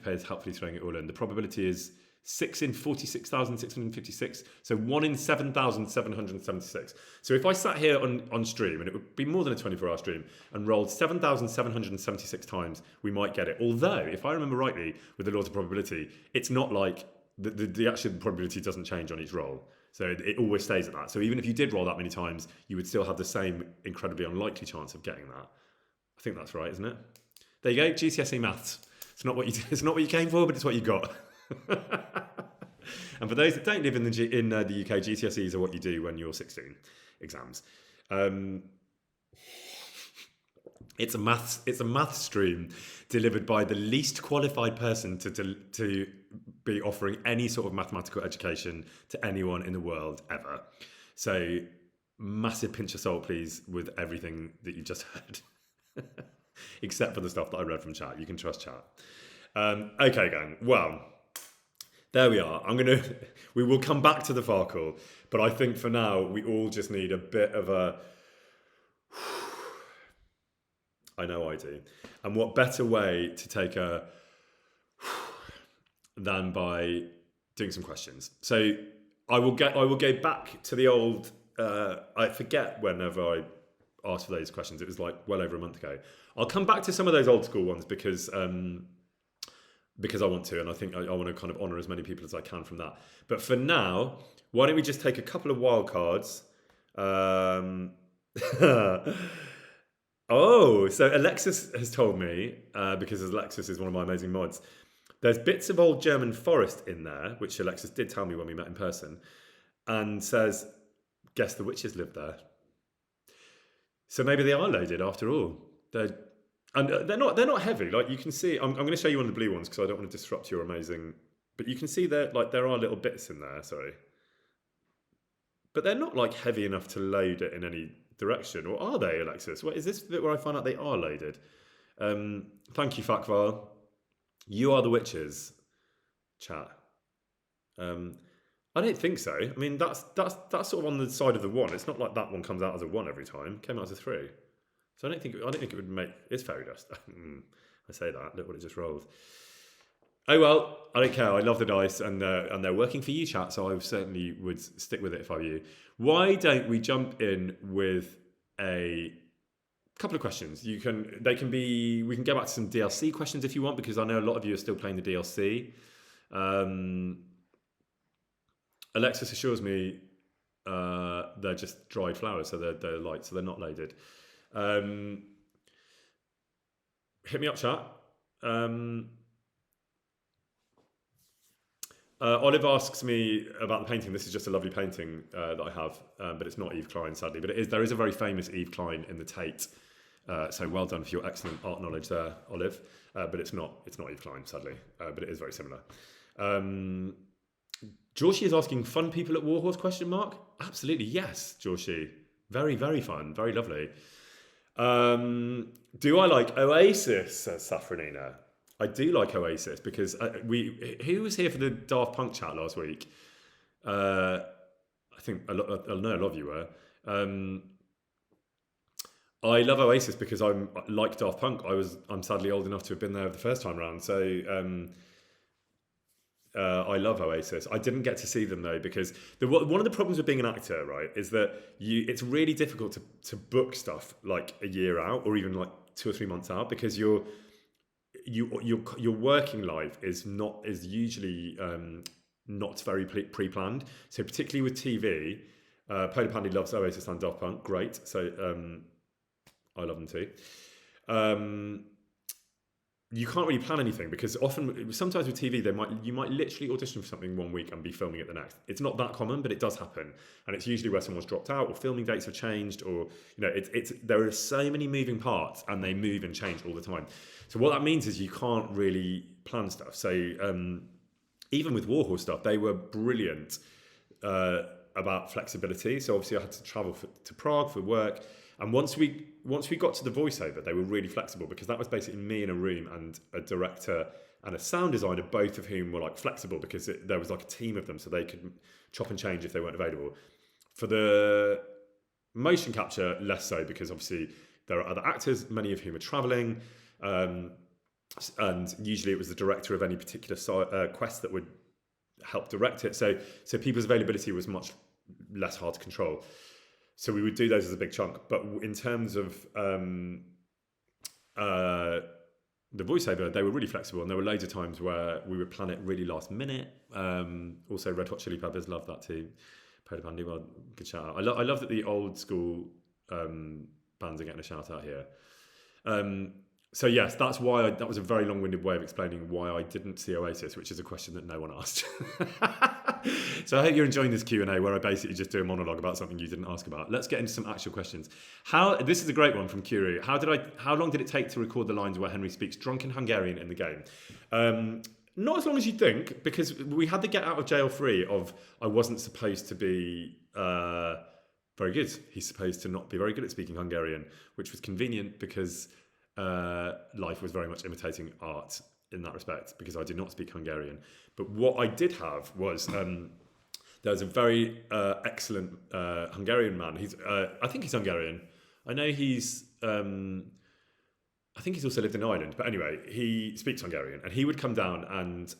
Pay is helpfully throwing it all in. The probability is 6 in 46,656. So 1 in 7,776. So if I sat here on stream, and it would be more than a 24-hour stream, and rolled 7,776 times, we might get it. Although, if I remember rightly, with the laws of probability, it's not like the actual probability doesn't change on each roll. So it always stays at that. So even if you did roll that many times, you would still have the same incredibly unlikely chance of getting that. I think that's right, isn't it? There you go, GCSE maths. It's not what you came for, but it's what you got. And for those that don't live in the UK, GCSEs are what you do when you're 16 exams. It's a maths stream delivered by the least qualified person to be offering any sort of mathematical education to anyone in the world ever. So massive pinch of salt, please, with everything that you just heard. Except for the stuff that I read from chat. You can trust chat. Okay, gang. Well, There we are. We will come back to the Farkle, but I think for now we all just need a bit of a. I know I do. And what better way to take a than by doing some questions. So I will go back to the old. I forget whenever I asked for those questions. It was like well over a month ago. I'll come back to some of those old school ones because I want to, and I think I want to kind of honour as many people as I can from that. But for now, why don't we just take a couple of wild cards? Oh, so Alexis has told me, because Alexis is one of my amazing mods, there's bits of old German forest in there, which Alexis did tell me when we met in person, and says, guess the witches lived there. So maybe they are loaded after all. They're not heavy. Like you can see, I'm going to show you one of the blue ones because I don't want to disrupt your amazing. But you can see there are little bits in there. Sorry, but they're not like heavy enough to load it in any direction, or are they, Alexis? What is this bit where I find out they are loaded? Thank you, Farkle. You are the witches, chat. I don't think so. I mean, that's sort of on the side of the one. It's not like that one comes out as a 1 every time. It came out as a 3. So I don't think it would make. It's fairy dust. I say that. Look what it just rolled. Oh well, I don't care. I love the dice, and they're working for you, chat. So I certainly would stick with it if I were you. Why don't we jump in with a couple of questions? We can go back to some DLC questions if you want, because I know a lot of you are still playing the DLC. Alexis assures me they're just dried flowers, so they're light, so they're not loaded. Hit me up, chat. Olive asks me about the painting. This is just a lovely painting that I have, but it's not Eve Klein, sadly. But there is a very famous Eve Klein in the Tate. So well done for your excellent art knowledge there, Olive. But it's not Eve Klein, sadly. But it is very similar. Jorshi is asking, fun people at Warhorse, ? Absolutely, yes, Jorshi. Very, very fun. Very lovely. Do I like Oasis, says Safranina. I do like Oasis because who was here for the Daft Punk chat last week? I think I know a lot of you were. I love Oasis because I'm like Daft Punk. I'm sadly old enough to have been there the first time round. So I love Oasis. I didn't get to see them though because one of the problems with being an actor, right, is that it's really difficult to book stuff like a year out or even like 2 or 3 months out because your working life is usually not very pre-planned. So particularly with TV, Polar Pandy loves Oasis and Daft Punk. Great. So I love them too. You can't really plan anything because sometimes with TV you might literally audition for something 1 week and be filming it the next. It's not that common, but it does happen, and it's usually where someone's dropped out or filming dates have changed, or there are so many moving parts and they move and change all the time. So what that means is you can't really plan stuff. So even with Warhorse stuff, they were brilliant about flexibility. So obviously I had to travel to Prague for work. And once we got to the voiceover, they were really flexible because that was basically me in a room and a director and a sound designer, both of whom were like flexible because there was like a team of them, so they could chop and change if they weren't available. For the motion capture, less so because obviously there are other actors, many of whom are traveling, and usually it was the director of any particular quest that would help direct it. So people's availability was much less hard to control. So we would do those as a big chunk. But in terms of the voiceover, they were really flexible. And there were loads of times where we would plan it really last minute. Also, Red Hot Chili Peppers, love that too. Polar Pandy, well, good shout out. I love that the old school bands are getting a shout out here. So yes, that's why that was a very long-winded way of explaining why I didn't see Oasis, which is a question that no one asked. So I hope you're enjoying this Q&A where I basically just do a monologue about something you didn't ask about. Let's get into some actual questions. This is a great one from Curie. How long did it take to record the lines where Henry speaks drunken Hungarian in the game? Not as long as you think, because we had the get out of jail free of I wasn't supposed to be very good. He's supposed to not be very good at speaking Hungarian, which was convenient because life was very much imitating art. in that respect because I did not speak Hungarian. But what I did have was there's a very excellent Hungarian man. I think he's Hungarian. I know I think he's also lived in Ireland. But anyway, he speaks Hungarian, and he would come down and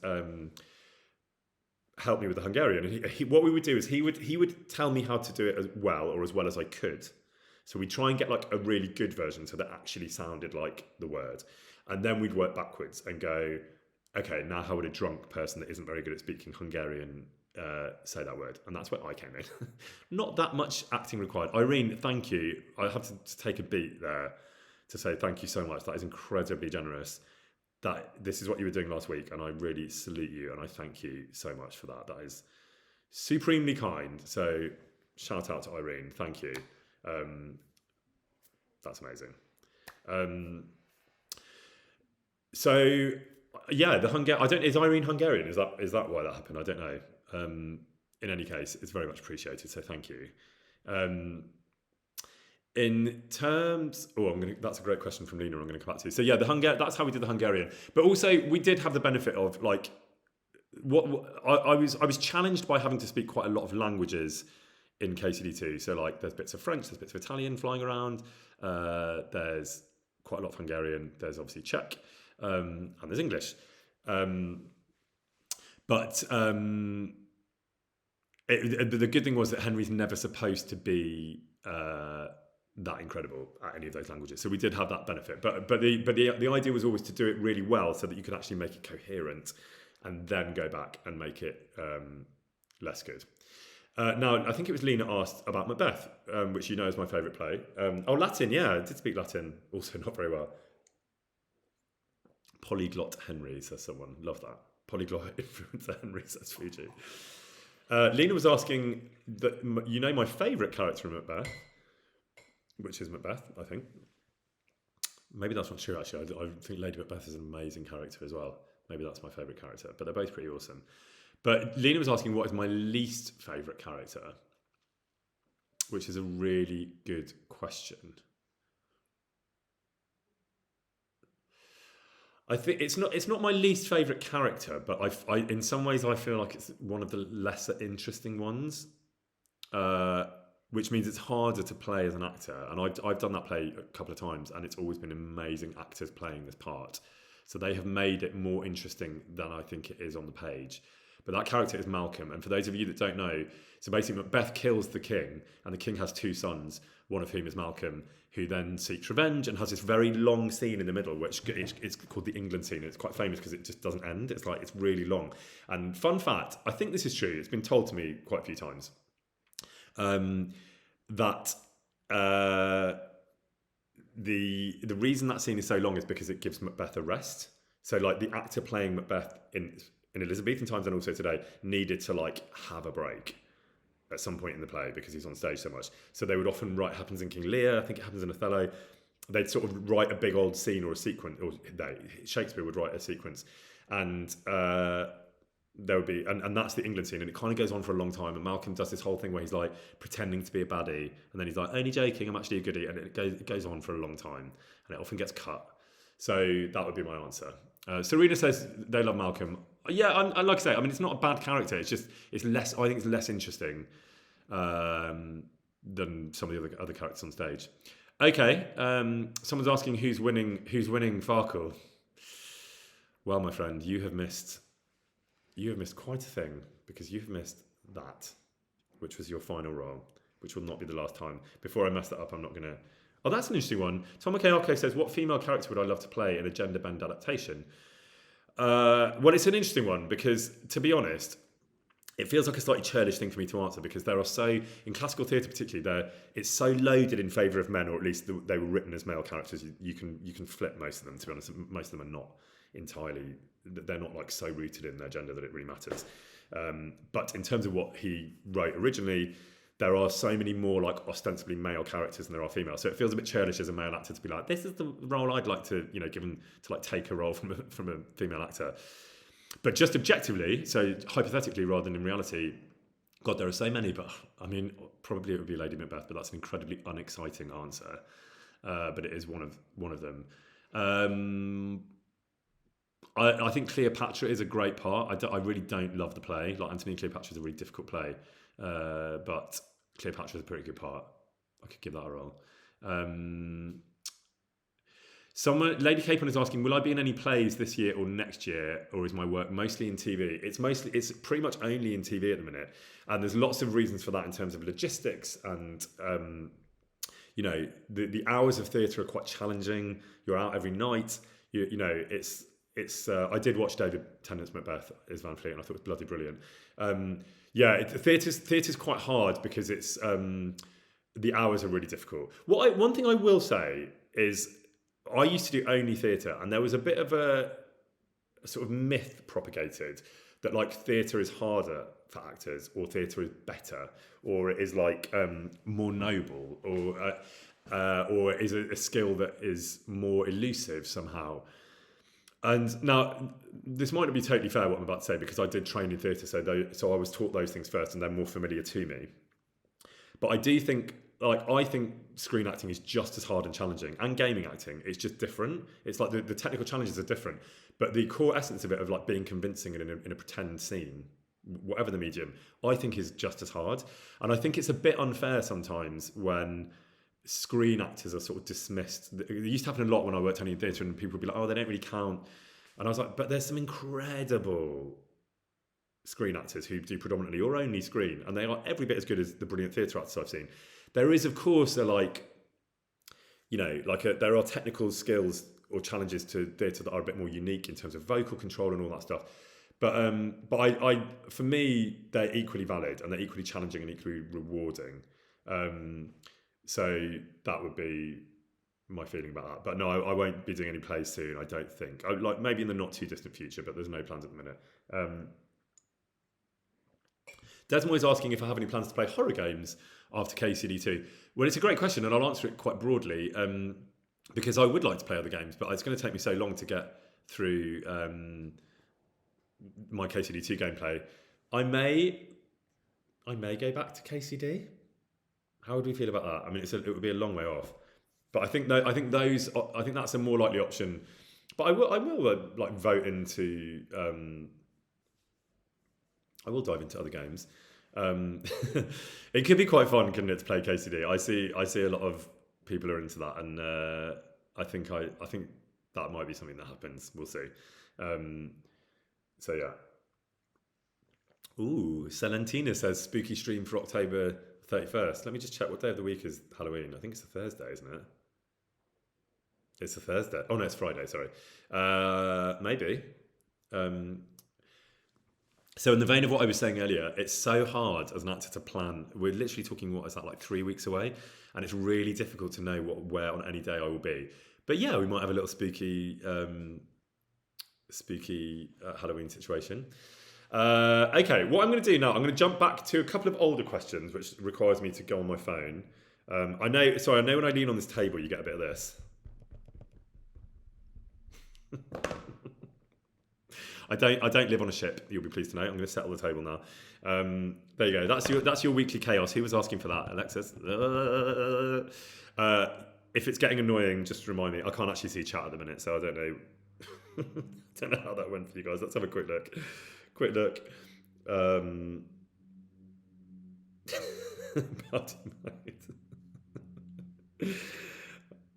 help me with the Hungarian. And what we would do is he would tell me how to do it as well as I could. So we try and get like a really good version so that actually sounded like the word. And then we'd work backwards and go, okay, now how would a drunk person that isn't very good at speaking Hungarian say that word? And that's where I came in. Not that much acting required. Irene, thank you. I have to take a beat there to say thank you so much. That is incredibly generous. This is what you were doing last week, and I really salute you, and I thank you so much for that. That is supremely kind. So shout out to Irene. Thank you. That's amazing. So yeah, is Irene Hungarian? Is that why that happened? I don't know. In any case, it's very much appreciated. So thank you. In terms, that's a great question from Lena. I'm going to come back to. So yeah, that's how we did the Hungarian. But also, we did have the benefit of like I was challenged by having to speak quite a lot of languages in KCD2. So like, there's bits of French, there's bits of Italian flying around. There's quite a lot of Hungarian. There's obviously Czech, and there's English. But the good thing was that Henry's never supposed to be that incredible at any of those languages. So we did have that benefit. But the idea was always to do it really well so that you could actually make it coherent and then go back and make it less good. Now, I think it was Lena asked about Macbeth, which you know is my favourite play. Latin, yeah, I did speak Latin, also not very well. Polyglot Henry, says someone. Love that. Polyglot influencer Henry, says Fuji. Lena was asking that my favourite character in Macbeth, which is Macbeth, I think. Maybe that's not true, actually. I think Lady Macbeth is an amazing character as well. Maybe that's my favourite character, but they're both pretty awesome. But Lena was asking what is my least favourite character, which is a really good question. I think it's not my least favourite character, but I in some ways I feel like it's one of the lesser interesting ones, which means it's harder to play as an actor. And I've done that play a couple of times, and it's always been amazing actors playing this part. So they have made it more interesting than I think it is on the page. But that character is Malcolm. And for those of you that don't know, so basically Macbeth kills the king, and the king has two sons, one of whom is Malcolm, who then seeks revenge and has this very long scene in the middle, which it's called the England scene. It's quite famous because it just doesn't end. It's really long. And fun fact, I think this is true. It's been told to me quite a few times, that the reason that scene is so long is because it gives Macbeth a rest. So like the actor playing Macbeth in Elizabethan times and also today needed to like have a break at some point in the play because he's on stage so much. So they would often write, happens in King Lear, I think it happens in Othello, they'd sort of write a big old scene or a sequence, or Shakespeare would write a sequence, and there would be, and that's the England scene, and it kind of goes on for a long time, and Malcolm does this whole thing where he's like pretending to be a baddie, and then he's like, only joking, I'm actually a goodie, and it goes on for a long time, and it often gets cut. So that would be my answer. Serena says they love Malcolm. Yeah, and like I say, I mean, it's not a bad character. It's just I think it's less interesting than some of the other characters on stage. Okay, someone's asking who's winning Farkle. Well, my friend, you have missed quite a thing, because you've missed that, which was your final role, which will not be the last time. Before I mess that up, I'm not gonna. Oh, that's an interesting one. Tom McKay says, what female character would I love to play in a gender-bend adaptation? Well, it's an interesting one because, to be honest, it feels like a slightly churlish thing for me to answer, because there are so, in classical theatre particularly, it's so loaded in favour of men, or at least they were written as male characters. You can flip most of them, to be honest. Most of them are not entirely, they're not like so rooted in their gender that it really matters. But in terms of what he wrote originally, there are so many more like ostensibly male characters than there are female. So it feels a bit churlish as a male actor to be like, this is the role I'd like to, given to like take a role from a female actor. But just objectively, so hypothetically rather than in reality, God, there are so many, but I mean, probably it would be Lady Macbeth, but that's an incredibly unexciting answer. But it is one of them. I think Cleopatra is a great part. I really don't love the play. Like Anthony and Cleopatra is a really difficult play, but Cleopatra is a pretty good part. I could give that a roll. Someone, Lady Capon is asking, will I be in any plays this year or next year, or is my work mostly in TV? It's pretty much only in TV at the minute, and there's lots of reasons for that in terms of logistics and the hours of theatre are quite challenging. You're out every night. It's I did watch David Tennant's Macbeth as Van Fleet, and I thought it was bloody brilliant. Theatre's quite hard because it's the hours are really difficult. One thing I will say is I used to do only theatre, and there was a bit of a sort of myth propagated that like theatre is harder for actors, or theatre is better, or it is like more noble, or it is a skill that is more elusive somehow. And now, this might not be totally fair what I'm about to say, because I did train in theatre, so I was taught those things first, and they're more familiar to me. But I do think, I think screen acting is just as hard and challenging, and gaming acting. It's just different. It's like the technical challenges are different, but the core essence of it, of like being convincing in a pretend scene, whatever the medium, I think is just as hard. And I think it's a bit unfair sometimes when screen actors are sort of dismissed. It used to happen a lot when I worked only in theatre, and people would be like, oh, they don't really count. And I was like, but there's some incredible screen actors who do predominantly or only screen, and they are every bit as good as the brilliant theatre actors I've seen. There is, of course, there are technical skills or challenges to theatre that are a bit more unique in terms of vocal control and all that stuff. But I for me, they're equally valid, and they're equally challenging and equally rewarding. So that would be my feeling about that. But no, I won't be doing any plays soon, I don't think. Maybe in the not too distant future, but there's no plans at the minute. Desmond is asking if I have any plans to play horror games after KCD2. Well, it's a great question, and I'll answer it quite broadly, because I would like to play other games, but it's going to take me so long to get through my KCD2 gameplay. I may go back to KCD. How would we feel about that? I mean, it would be a long way off, but I think that's a more likely option. But I will vote into. I will dive into other games. It could be quite fun, couldn't it, to play KCD? I see a lot of people are into that, and I think that might be something that happens. We'll see. So yeah. Ooh, Celentina says spooky stream for October 31st. Let me just check what day of the week is Halloween. I think it's a Thursday, isn't it? It's a Thursday. Oh no, it's Friday. Sorry. Maybe. So in the vein of what I was saying earlier, it's so hard as an actor to plan. We're literally talking, what is that, like 3 weeks away? And it's really difficult to know where on any day I will be. But yeah, we might have a little spooky Halloween situation. Okay, what I'm going to do now, I'm going to jump back to a couple of older questions, which requires me to go on my phone. I know when I lean on this table, you get a bit of this. I don't live on a ship, you'll be pleased to know. I'm going to settle the table now. There you go. That's your weekly chaos. Who was asking for that? Alexis? If it's getting annoying, just remind me. I can't actually see chat at the minute, so I don't know. Don't know how that went for you guys. Let's have a quick look. Party mode.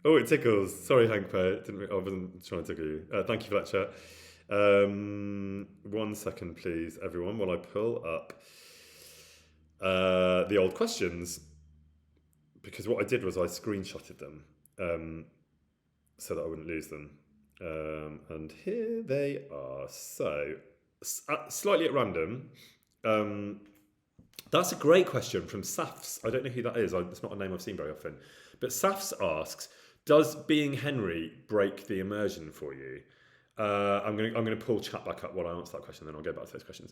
Oh, it tickles. Sorry, Hank Pay. I wasn't trying to tickle you. Thank you for that chat. 1 second, please, everyone, while I pull up the old questions, because what I did was I screenshotted them so that I wouldn't lose them. And here they are. So, slightly at random, that's a great question from Safs. I don't know who that is. It's not a name I've seen very often. But Safs asks, does being Henry break the immersion for you? I'm going to pull chat back up while I answer that question, then I'll go back to those questions.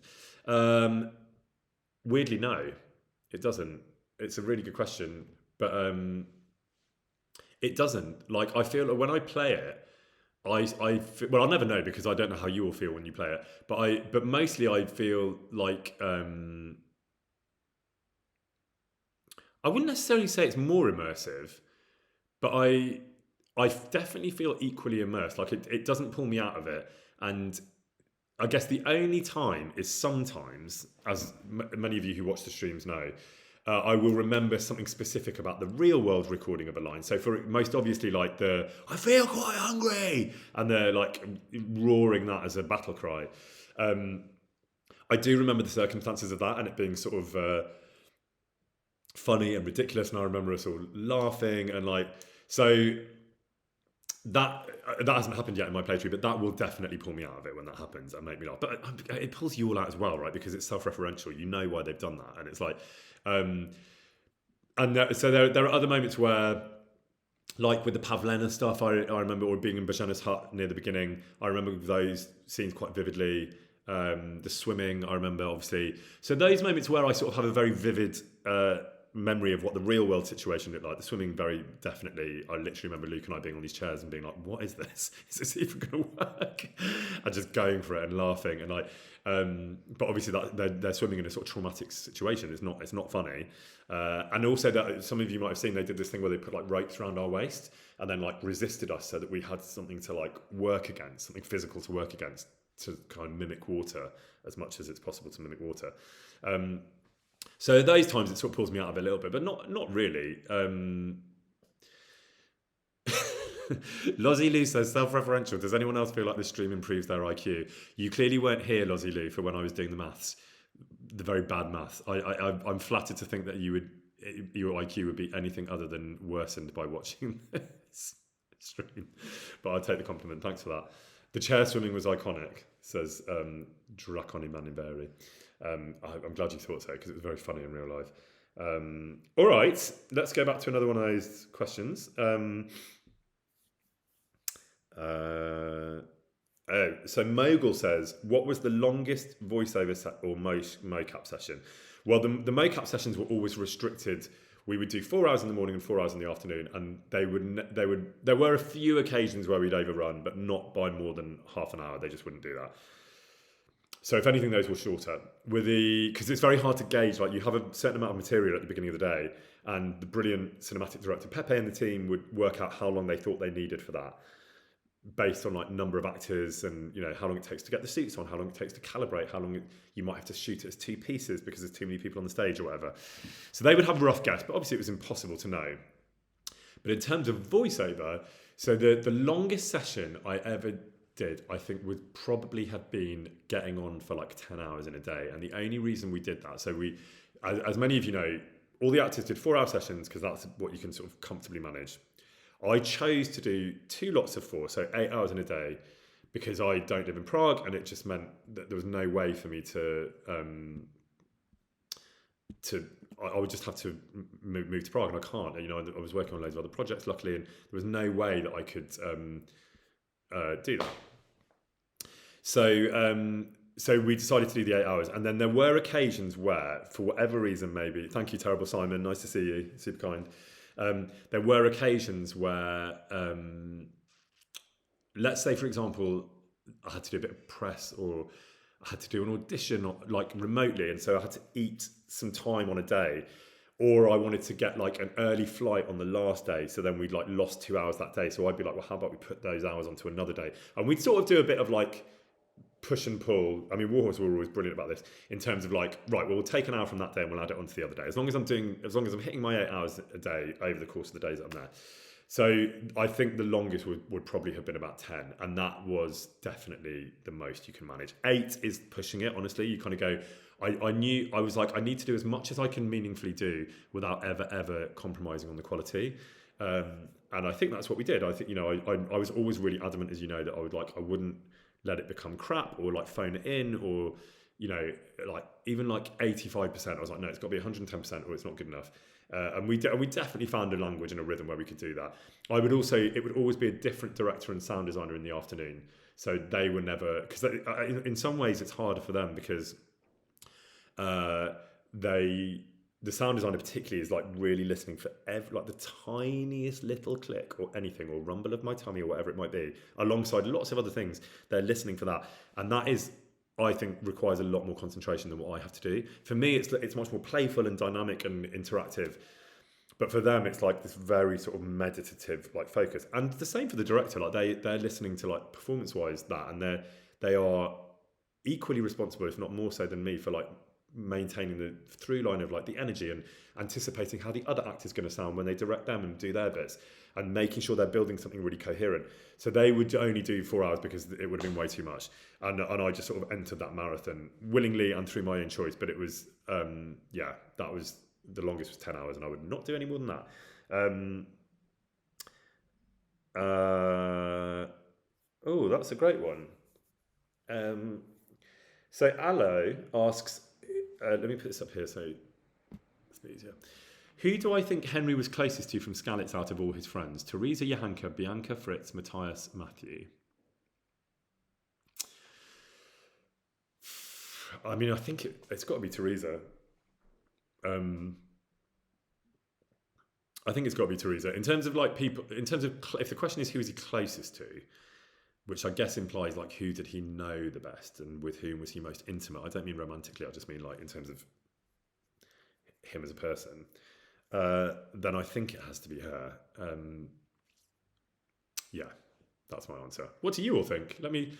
Weirdly, no, it doesn't. It's a really good question, but it doesn't. Like, I feel like when I play it, I feel, well, I'll never know because I don't know how you will feel when you play it. But mostly I feel like I wouldn't necessarily say it's more immersive, but I definitely feel equally immersed. Like it doesn't pull me out of it. And I guess the only time is sometimes, as many of you who watch the streams know, I will remember something specific about the real world recording of a line. So for most obviously, like I feel quite hungry, and they're like roaring that as a battle cry. I do remember the circumstances of that and it being sort of funny and ridiculous, and I remember us all laughing and like, so that hasn't happened yet in my playthrough, but that will definitely pull me out of it when that happens and make me laugh. But it pulls you all out as well, right? Because it's self-referential. You know why they've done that, and it's like, so there are other moments where, like with the Pavlena stuff, I remember, or being in Bajana's hut near the beginning, I remember those scenes quite vividly. The swimming, I remember, obviously. So those moments where I sort of have a very vivid memory of what the real world situation looked like. The swimming, very definitely. I literally remember Luke and I being on these chairs and being like, what is this? Is this even going to work? And just going for it and laughing. And like, but obviously that they're swimming in a sort of traumatic situation. It's not funny. And also that some of you might have seen, they did this thing where they put like ropes around our waist and then like resisted us so that we had something to like work against, something physical to work against, to kind of mimic water as much as it's possible to mimic water. So at those times it sort of pulls me out of it a little bit, but not really. Lozzie Lou says, self-referential. Does anyone else feel like this stream improves their IQ? You clearly weren't here, Lozzie Lou, for when I was doing the maths, the very bad maths. I'm flattered to think that your IQ would be anything other than worsened by watching this stream. But I'll take the compliment. Thanks for that. The chair swimming was iconic, says Draconi Maniveri. I'm glad you thought so, because it was very funny in real life. All right, let's go back to another one of those questions. So Mogul says, what was the longest voiceover or mocap session? Well, the mocap sessions were always restricted. We would do 4 hours in the morning and 4 hours in the afternoon, and there were a few occasions where we'd overrun, but not by more than half an hour. They just wouldn't do that. So if anything, those were shorter. Because it's very hard to gauge, like you have a certain amount of material at the beginning of the day, and the brilliant cinematic director Pepe and the team would work out how long they thought they needed for that, based on like number of actors and how long it takes to get the suits on, how long it takes to calibrate, how long you might have to shoot it as 2 pieces because there's too many people on the stage or whatever. So they would have a rough guess, but obviously it was impossible to know. But in terms of voiceover, so the longest session I ever did, I think, would probably have been getting on for like 10 hours in a day. And the only reason we did that, so we, as many of you know, all the actors did 4-hour sessions because that's what you can sort of comfortably manage. I chose to do 2 lots of 4, so 8 hours in a day, because I don't live in Prague, and it just meant that there was no way for me I would just have to move to Prague, and I can't. I was working on loads of other projects, luckily, and there was no way that I could do that. So we decided to do the 8 hours, and then there were occasions where, for whatever reason, maybe, thank you, Terrible Simon, nice to see you, super kind. There were occasions where, let's say, for example, I had to do a bit of press, or I had to do an audition like remotely, and so I had to eat some time on a day, or I wanted to get like an early flight on the last day, so then we'd like lost 2 hours that day. So I'd be like, well, how about we put those hours onto another day? And we'd sort of do a bit of like push and pull. I mean, Warhorse were always brilliant about this in terms of like, right, well, we'll take an hour from that day and we'll add it onto the other day. As long as I'm hitting my 8 hours a day over the course of the days that I'm there. So I think the longest would probably have been about 10, and that was definitely the most you can manage. 8 is pushing it, honestly. You kind of go, I was like, I need to do as much as I can meaningfully do without ever compromising on the quality. And I think that's what we did. I think, I was always really adamant, as you know, that I wouldn't let it become crap or like phone it in, or, like even like 85%, I was like, no, it's got to be 110% or it's not good enough. And we definitely found a language and a rhythm where we could do that. It would always be a different director and sound designer in the afternoon. So they were never, because in some ways it's harder for them because the sound designer particularly is like really listening for like the tiniest little click or anything, or rumble of my tummy or whatever it might be, alongside lots of other things. They're listening for that, and that is, I think, requires a lot more concentration than what I have to do. For me, it's much more playful and dynamic and interactive, but for them it's like this very sort of meditative like focus. And the same for the director, like they're listening to like performance wise that, and they are equally responsible, if not more so than me, for like maintaining the through line of like the energy and anticipating how the other actor's going to sound when they direct them and do their bits, and making sure they're building something really coherent. So they would only do 4 hours because it would have been way too much, and I just sort of entered that marathon willingly and through my own choice. But it was that was the longest was 10 hours, and I would not do any more than that. Oh, that's a great one. So Aloe asks, let me put this up here so it's easier. Who do I think Henry was closest to from Skalitz out of all his friends? Teresa, Johanka, Bianca, Fritz, Matthias, Matthew. I mean, I think it's got to be Teresa. I think it's got to be Teresa. In terms of like people, in terms of if the question is who is he closest to, which I guess implies like who did he know the best and with whom was he most intimate. I don't mean romantically. I just mean like in terms of him as a person. Then I think it has to be her. Yeah, that's my answer. What do you all think? Let me.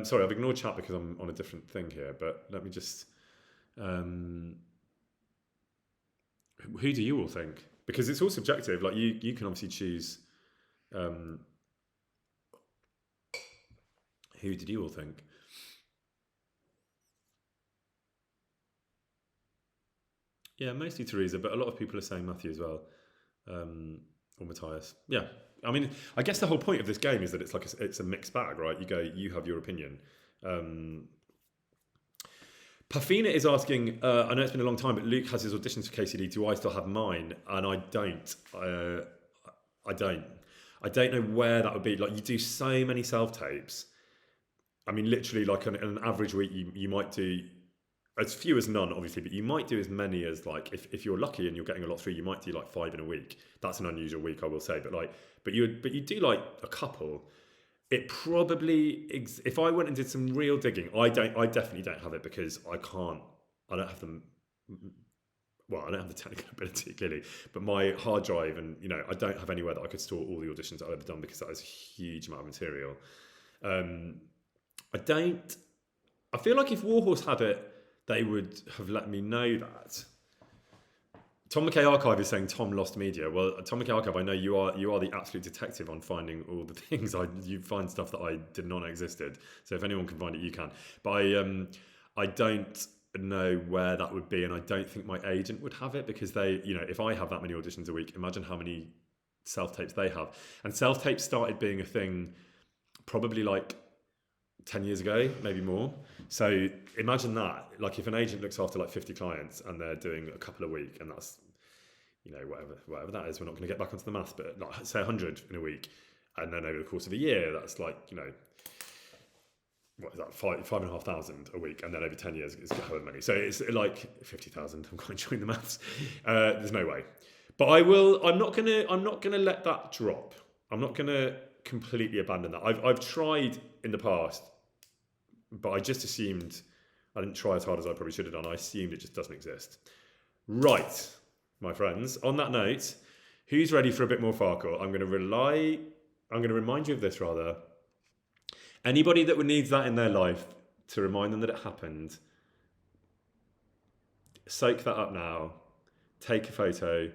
Sorry, I've ignored chat because I'm on a different thing here. But let me just. Who do you all think? Because it's all subjective. Like you can obviously choose. Who did you all think? Yeah, mostly Teresa, but a lot of people are saying Matthew as well, or Matthias. Yeah, I mean, I guess the whole point of this game is that it's like it's a mixed bag, right? You have your opinion. Pafina is asking, I know it's been a long time, but Luke has his auditions for KCD. Do I still have mine? And I don't. I don't know where that would be. Like, you do so many self-tapes. I mean, literally, like on an average week, you might do as few as none, obviously, but you might do as many as like if you're lucky and you're getting a lot through, you might do like 5 in a week. That's an unusual week, I will say. But you do like a couple. It probably if I went and did some real digging, I definitely don't have it because I don't have them. Well, I don't have the technical ability clearly, but my hard drive and I don't have anywhere that I could store all the auditions I've ever done because that is a huge amount of material. I feel like if Warhorse had it, they would have let me know that. Tom McKay Archive is saying Tom lost media. Well, Tom McKay Archive, I know you are the absolute detective on finding all the things. You find stuff that I did not know existed. So if anyone can find it, you can. But I don't know where that would be, and I don't think my agent would have it because they, if I have that many auditions a week, imagine how many self-tapes they have. And self-tapes started being a thing probably like 10 years ago, maybe more. So imagine that, like if an agent looks after like 50 clients and they're doing a couple a week, and that's, whatever that is, we're not going to get back onto the maths, but like, say 100 in a week. And then over the course of a year, that's like, what is that, 5,500 a week. And then over 10 years, it's however many. So it's like 50,000. I'm quite enjoying the maths. There's no way. But I'm not going to let that drop. I'm not going to completely abandon that. I've tried in the past, but I just assumed I didn't try as hard as I probably should have done. I assumed it just doesn't exist. Right, my friends. On that note, who's ready for a bit more Farkle? I'm going to remind you of this rather. Anybody that needs that in their life to remind them that it happened, soak that up now. Take a photo.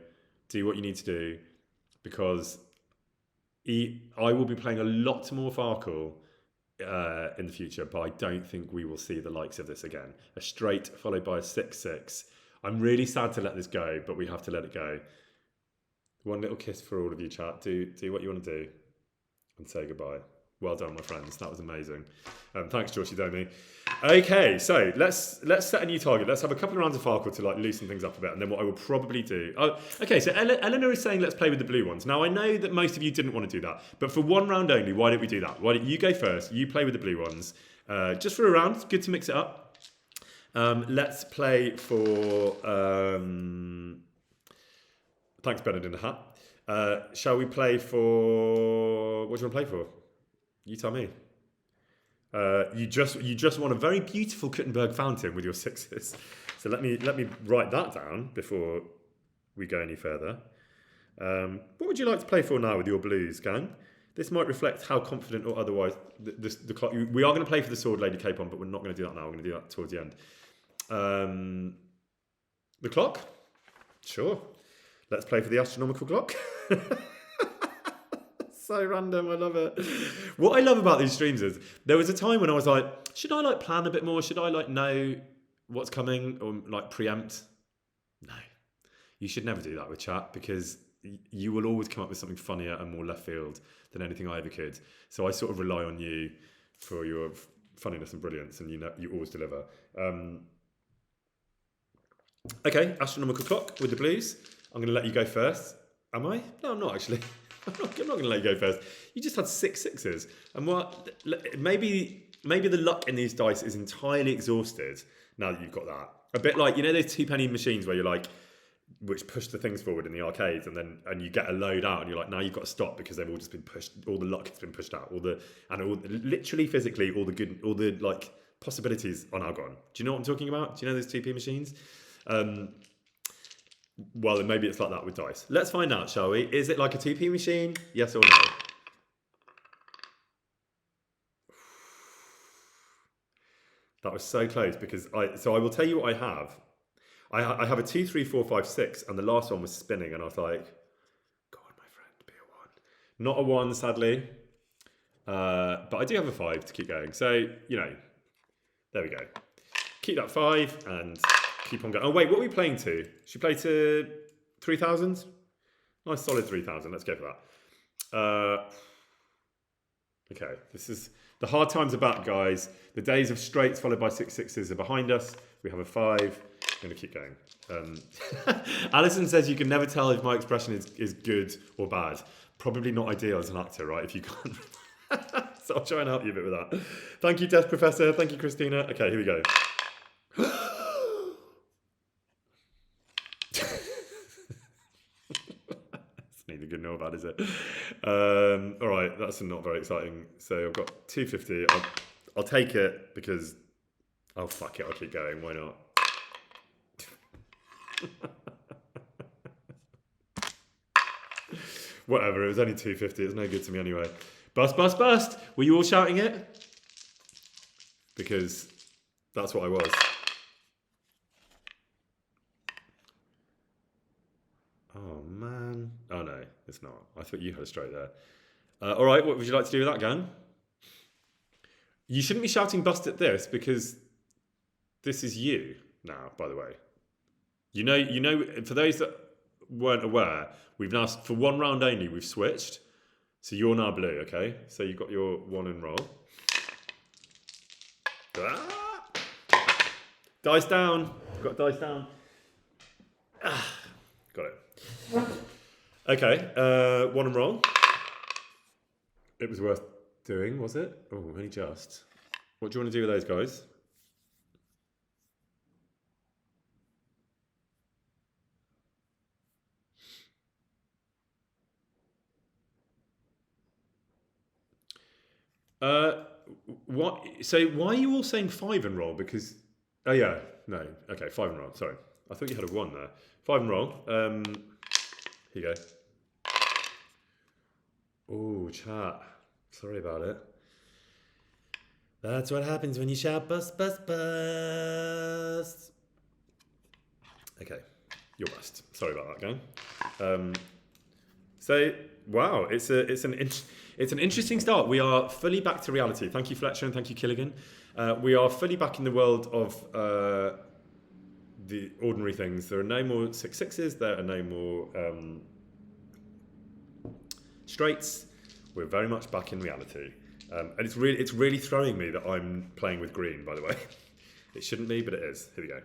Do what you need to do, because I will be playing a lot more Farkle in the future, but I don't think we will see the likes of this again. A straight followed by a 6-6. I'm really sad to let this go, but we have to let it go. One little kiss for all of you, chat. Do what you want to do and say goodbye. Well done, my friends. That was amazing. Thanks, Joshi Domi. Okay, so let's set a new target. Let's have a couple of rounds of Farkle to like loosen things up a bit, and then what I will probably do. Oh, okay. So Eleanor is saying let's play with the blue ones. Now I know that most of you didn't want to do that, but for one round only, why don't we do that? Why don't you go first? You play with the blue ones, just for a round. It's good to mix it up. Let's play for. Thanks, Bernard in the hat. Shall we play for? What do you want to play for? You tell me. You just won a very beautiful Kuttenberg fountain with your 6s. So let me write that down before we go any further. What would you like to play for now with your blues, gang? This might reflect how confident or otherwise the clock. We are going to play for the sword, Lady Capon, but we're not going to do that now. We're going to do that towards the end. The clock? Sure. Let's play for the astronomical clock. So random, I love it. What I love about these streams is there was a time when I was like, should I like plan a bit more? Should I like know what's coming or like preempt? No, you should never do that with chat because you will always come up with something funnier and more left field than anything I ever could. So I sort of rely on you for your funniness and brilliance, and you always deliver. Okay, astronomical clock with the blues. I'm going to let you go first. Am I? No, I'm not actually. I'm not going to let you go first. You just had 6 sixes. And maybe the luck in these dice is entirely exhausted now that you've got that. A bit like, you know those 2-penny machines where you're like, which push the things forward in the arcades, and you get a load out and you're like, now you've got to stop because they've all just been pushed, all the luck has been pushed out, literally physically all the like possibilities are now gone. Do you know what I'm talking about? Do you know those 2p machines? Well, then maybe it's like that with dice. Let's find out, shall we? Is it like a 2p machine? Yes or no? That was so close because I will tell you what I have. I have a 2, 3, 4, 5, 6, and the last one was spinning, and I was like, God, my friend, be a 1. Not a 1, sadly. But I do have a 5 to keep going. So, there we go. Keep that 5 and keep on going. Oh, wait, what are we playing to? Should we play to 3,000? Nice solid 3,000. Let's go for that. Okay, this is... The hard times are back, guys. The days of straights followed by 6 sixes are behind us. We have a 5. I'm going to keep going. Alison says you can never tell if my expression is good or bad. Probably not ideal as an actor, right? If you can't... So I'll try and help you a bit with that. Thank you, Death Professor. Thank you, Christina. Okay, here we go. It's neither good nor bad, is it? All right, that's not very exciting. So I've got 250. I'll take it because... Oh, fuck it. I'll keep going. Why not? Whatever, it was only 250. It's no good to me anyway. Bust, bust, bust. Were you all shouting it? Because that's what I was. Oh, man. Oh, no, it's not. I thought you had a straight there. All right, what would you like to do with that, gang? You shouldn't be shouting bust at this because this is you now, by the way. You know, for those that weren't aware, we've now, for one round only, we've switched. So you're now blue, okay? So you've got your 1 and roll. Ah! Dice down. Got dice down. Ah, got it. Okay, 1 and roll. It was worth doing, was it? Oh, only just. What do you want to do with those guys? What? So why are you all saying 5 and roll? Because, oh yeah, no, okay, 5 and roll. Sorry, I thought you had a 1 there. 5 and roll. Here you go. Oh, chat. Sorry about it. That's what happens when you shout bust, bust, bust. Okay, you're bust. Sorry about that, gang. So wow, it's an interesting start. We are fully back to reality. Thank you, Fletcher, and thank you, Killigan. We are fully back in the world of the ordinary things. There are no more 6 sixes. There are no more straights. We're very much back in reality, and it's really throwing me that I'm playing with green. By the way, it shouldn't be, but it is. Here we go.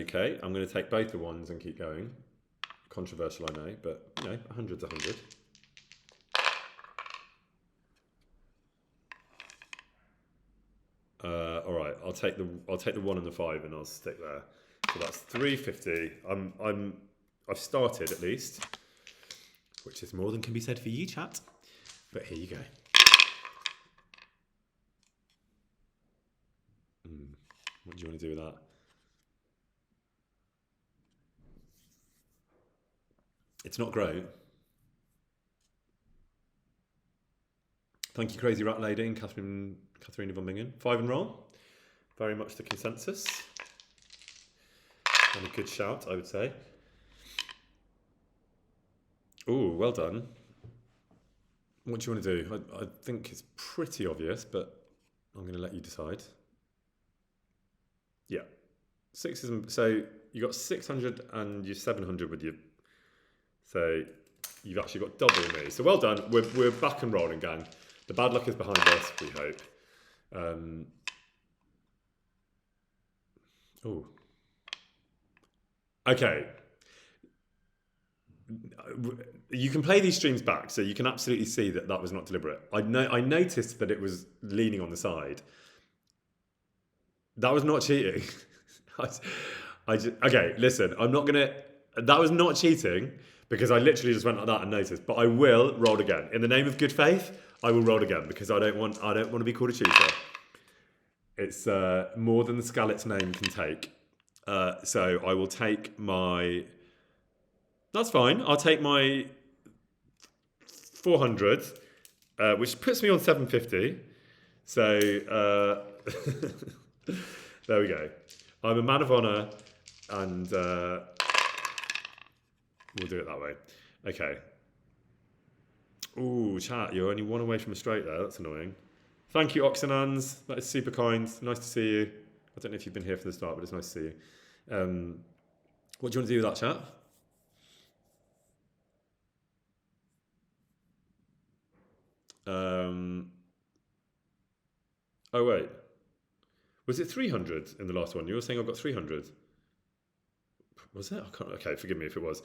Okay, I'm going to take both the ones and keep going. Controversial, I know, but 100's 100. All right, I'll take the 1 and the 5, and I'll stick there. So that's 350. I've started at least, which is more than can be said for you, chat. But here you go. What do you want to do with that? It's not great. Thank you, Crazy Rat Lady and Katharina von Bingen. 5 and roll. Very much the consensus. And a good shout, I would say. Ooh, well done. What do you want to do? I think it's pretty obvious, but I'm going to let you decide. Yeah. 6 is... So you got 600 and you're 700 with you. So you've actually got double me. So well done. We're back and rolling, gang. The bad luck is behind us, we hope. Oh. Okay. You can play these streams back, so you can absolutely see that that was not deliberate. I noticed that it was leaning on the side. That was not cheating. Okay, listen, I'm not gonna. That was not cheating because I literally just went like that and noticed. But I will roll again in the name of good faith. I will roll again because I don't want to be called a cheater. It's more than the Scallet's name can take. So I will take my... That's fine. I'll take my 400, which puts me on 750. So there we go. I'm a man of honour and we'll do it that way. Okay. Ooh, chat, you're only one away from a straight there. That's annoying. Thank you, Oxenans. That is super kind. Nice to see you. I don't know if you've been here for the start, but it's nice to see you. What do you want to do with that, chat? Oh, wait. Was it 300 in the last one? You were saying I've got 300. Was it? I can't, okay, forgive me if it was.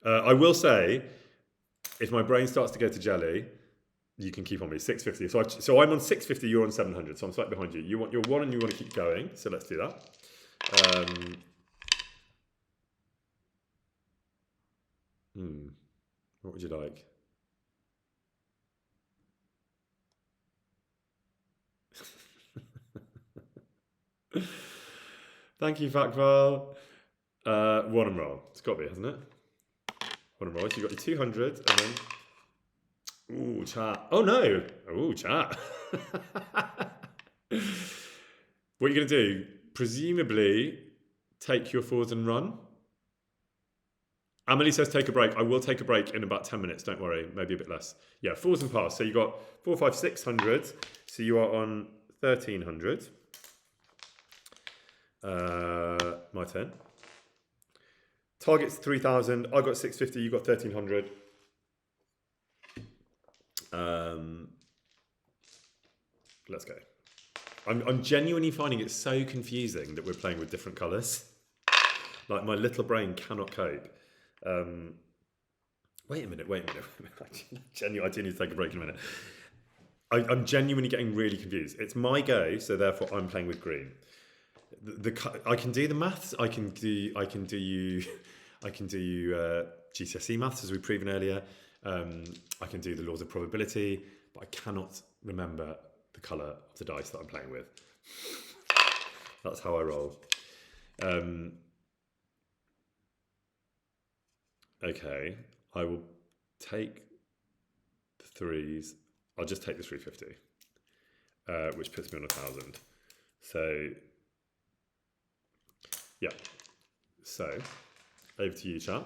I will say, if my brain starts to go to jelly, you can keep on me. 650. So I'm on 650, you're on 700. So I'm slightly behind you. You're one and you want to keep going. So let's do that. What would you like? Thank you, Farkle. One and roll. It's got to be, hasn't it? One and roll. So you got your 200 and then... Ooh, chat. Oh, no. Ooh, chat. What are you going to do? Presumably, take your fours and run. Amelie says take a break. I will take a break in about 10 minutes. Don't worry. Maybe a bit less. Yeah, fours and pass. So you got 4, 5, 600. So you are on 1,300. My turn. Target's 3,000. I got 650. You got 1,300. Let's go. I'm genuinely finding it so confusing that we're playing with different colours. Like my little brain cannot cope. Wait a minute. I do need to take a break in a minute. I'm genuinely getting really confused. It's my go, so therefore I'm playing with green. I can do the maths. I can do GCSE maths as we've proven earlier. I can do the laws of probability, but I cannot remember the colour of the dice that I'm playing with. That's how I roll. Okay, I will take the threes. I'll just take the 350, which puts me on 1,000. So, yeah. So, over to you, chat.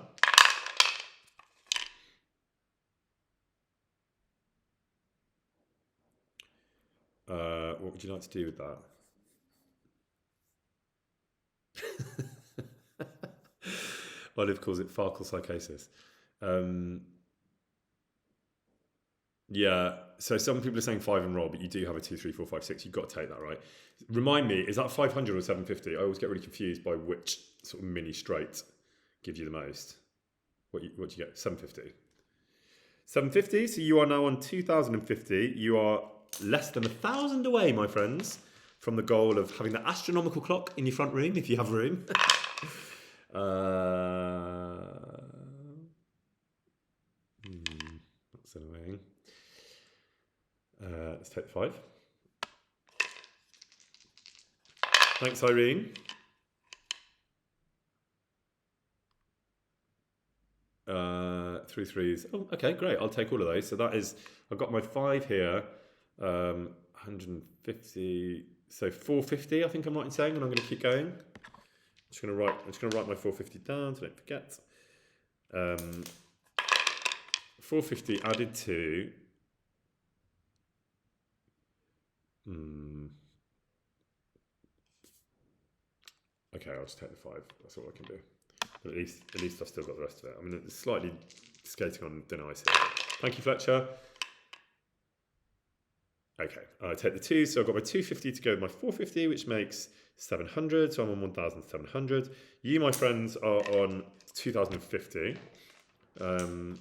What would you like to do with that? Olive calls it Farkle psychosis. Yeah, so some people are saying 5 and roll, but you do have a 2, 3, 4, 5, 6. You've got to take that, right? Remind me, is that 500 or 750? I always get really confused by which sort of mini straight gives you the most. What do you get? 750. 750, so you are now on 2,050. You are less than 1,000 away, my friends, from the goal of having the astronomical clock in your front room, if you have room. That's annoying. Let's take the 5. Thanks, Irene. 3 threes. Oh, okay, great. I'll take all of those. So that is, I've got my 5 here, 150. So 450, I think I'm right in saying, and I'm going to keep going. I'm just going to write my 450 down so I don't forget. 450 added to. Okay, I'll just take the 5. That's all I can do. But at least I've still got the rest of it. I mean, it's slightly skating on thin ice here. Thank you, Fletcher. Okay, I take the 2, so I've got my 250 to go with my 450, which makes 700, so I'm on 1,700. You, my friends, are on 2,050. So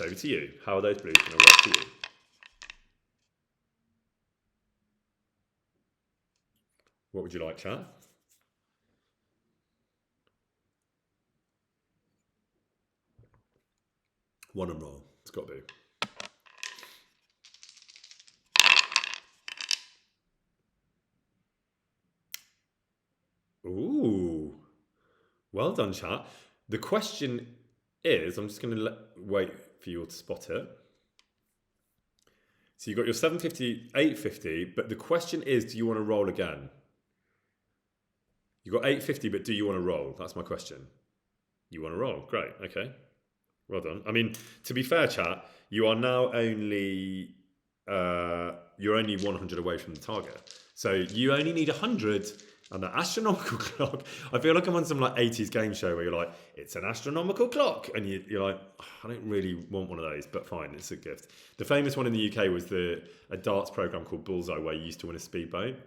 over to you. How are those blues going to work for you? What would you like, chat? One and roll. It's got to be. Ooh. Well done, chat. The question is, I'm just going to wait for you all to spot it. So you've got your 750, 850, but the question is, do you want to roll again? You've got 850, but do you want to roll? That's my question. You want to roll? Great. Okay. Well done. I mean, to be fair, chat, you are now only you're only 100 away from the target. So you only need 100, and the astronomical clock. I feel like I'm on some like 80s game show where you're like, it's an astronomical clock, and you're like, oh, I don't really want one of those, but fine, it's a gift. The famous one in the UK was a darts program called Bullseye, where you used to win a speedboat,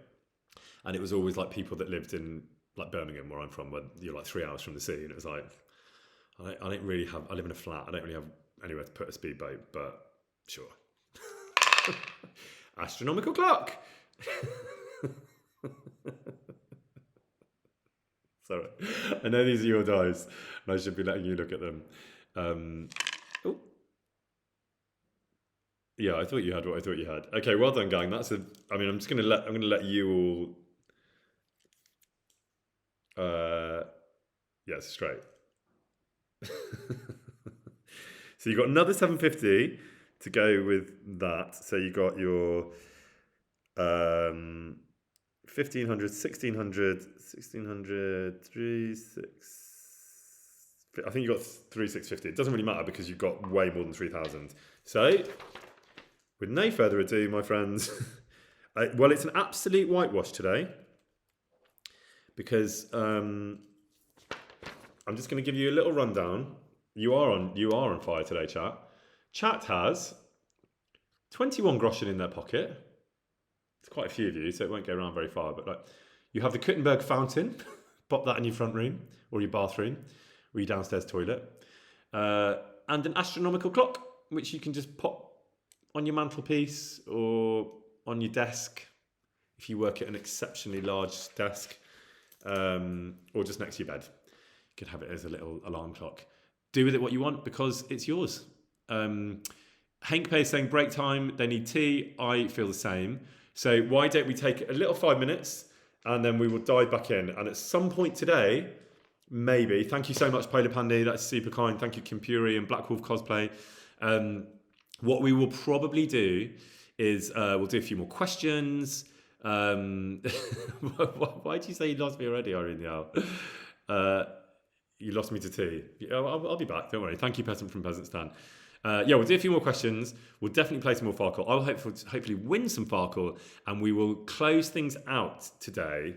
and it was always like people that lived in like Birmingham, where I'm from, where you're like 3 hours from the sea, and it was like, I don't really have. I live in a flat. I don't really have anywhere to put a speedboat, but sure. Astronomical clock. Sorry, I know these are your dice, and I should be letting you look at them. Oh, yeah, I thought you had what I thought you had. Okay, well done, gang. That's a. I mean, I'm gonna let you all. Yeah, it's straight. So you got another 750 to go with that. So you got your 1500, 1600, 1600, 36. I think you got 3650. It doesn't really matter because you've got way more than 3000. So, with no further ado, my friends, well, it's an absolute whitewash today because I'm just going to give you a little rundown. You are on fire today, chat. Chat has 21 groschen in their pocket. It's quite a few of you, so it won't go around very far. But like, you have the Kuttenberg fountain. Pop that in your front room or your bathroom or your downstairs toilet, and an astronomical clock, which you can just pop on your mantelpiece or on your desk if you work at an exceptionally large desk, or just next to your bed. You could have it as a little alarm clock. Do with it what you want because it's yours. McKay is saying break time, they need tea. I feel the same. So why don't we take a little 5 minutes and then we will dive back in. And at some point today, maybe, thank you so much, Polar Pandy, that's super kind. Thank you, Kim Puri and Black Wolf Cosplay. What we will probably do is we'll do a few more questions. Why did you say you lost me already, Irene Yao? You lost me to tea. I'll be back, don't worry. Thank you, Peasant from Peasantstan. Yeah, we'll do a few more questions. We'll definitely play some more Farkle. I'll hopefully win some Farkle, and we will close things out today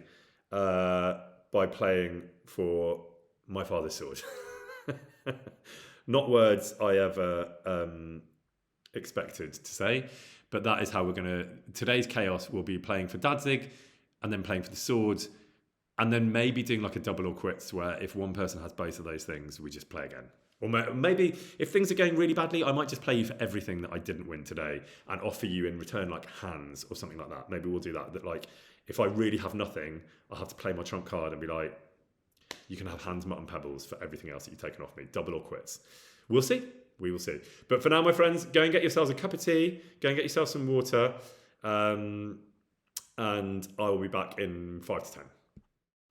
by playing for my father's sword. Not words I ever expected to say, but that is how we're going to... Today's chaos will be playing for Dadzig, and then playing for the sword, and then maybe doing like a double or quits where if one person has both of those things, we just play again. Or maybe if things are going really badly, I might just play you for everything that I didn't win today and offer you in return like hands or something like that. Maybe we'll do that. That like if I really have nothing, I'll have to play my trump card and be like, you can have hands, mutton, pebbles for everything else that you've taken off me. Double or quits. We'll see. We will see. But for now, my friends, go and get yourselves a cup of tea. Go and get yourself some water. And I will be back in 5 to 10.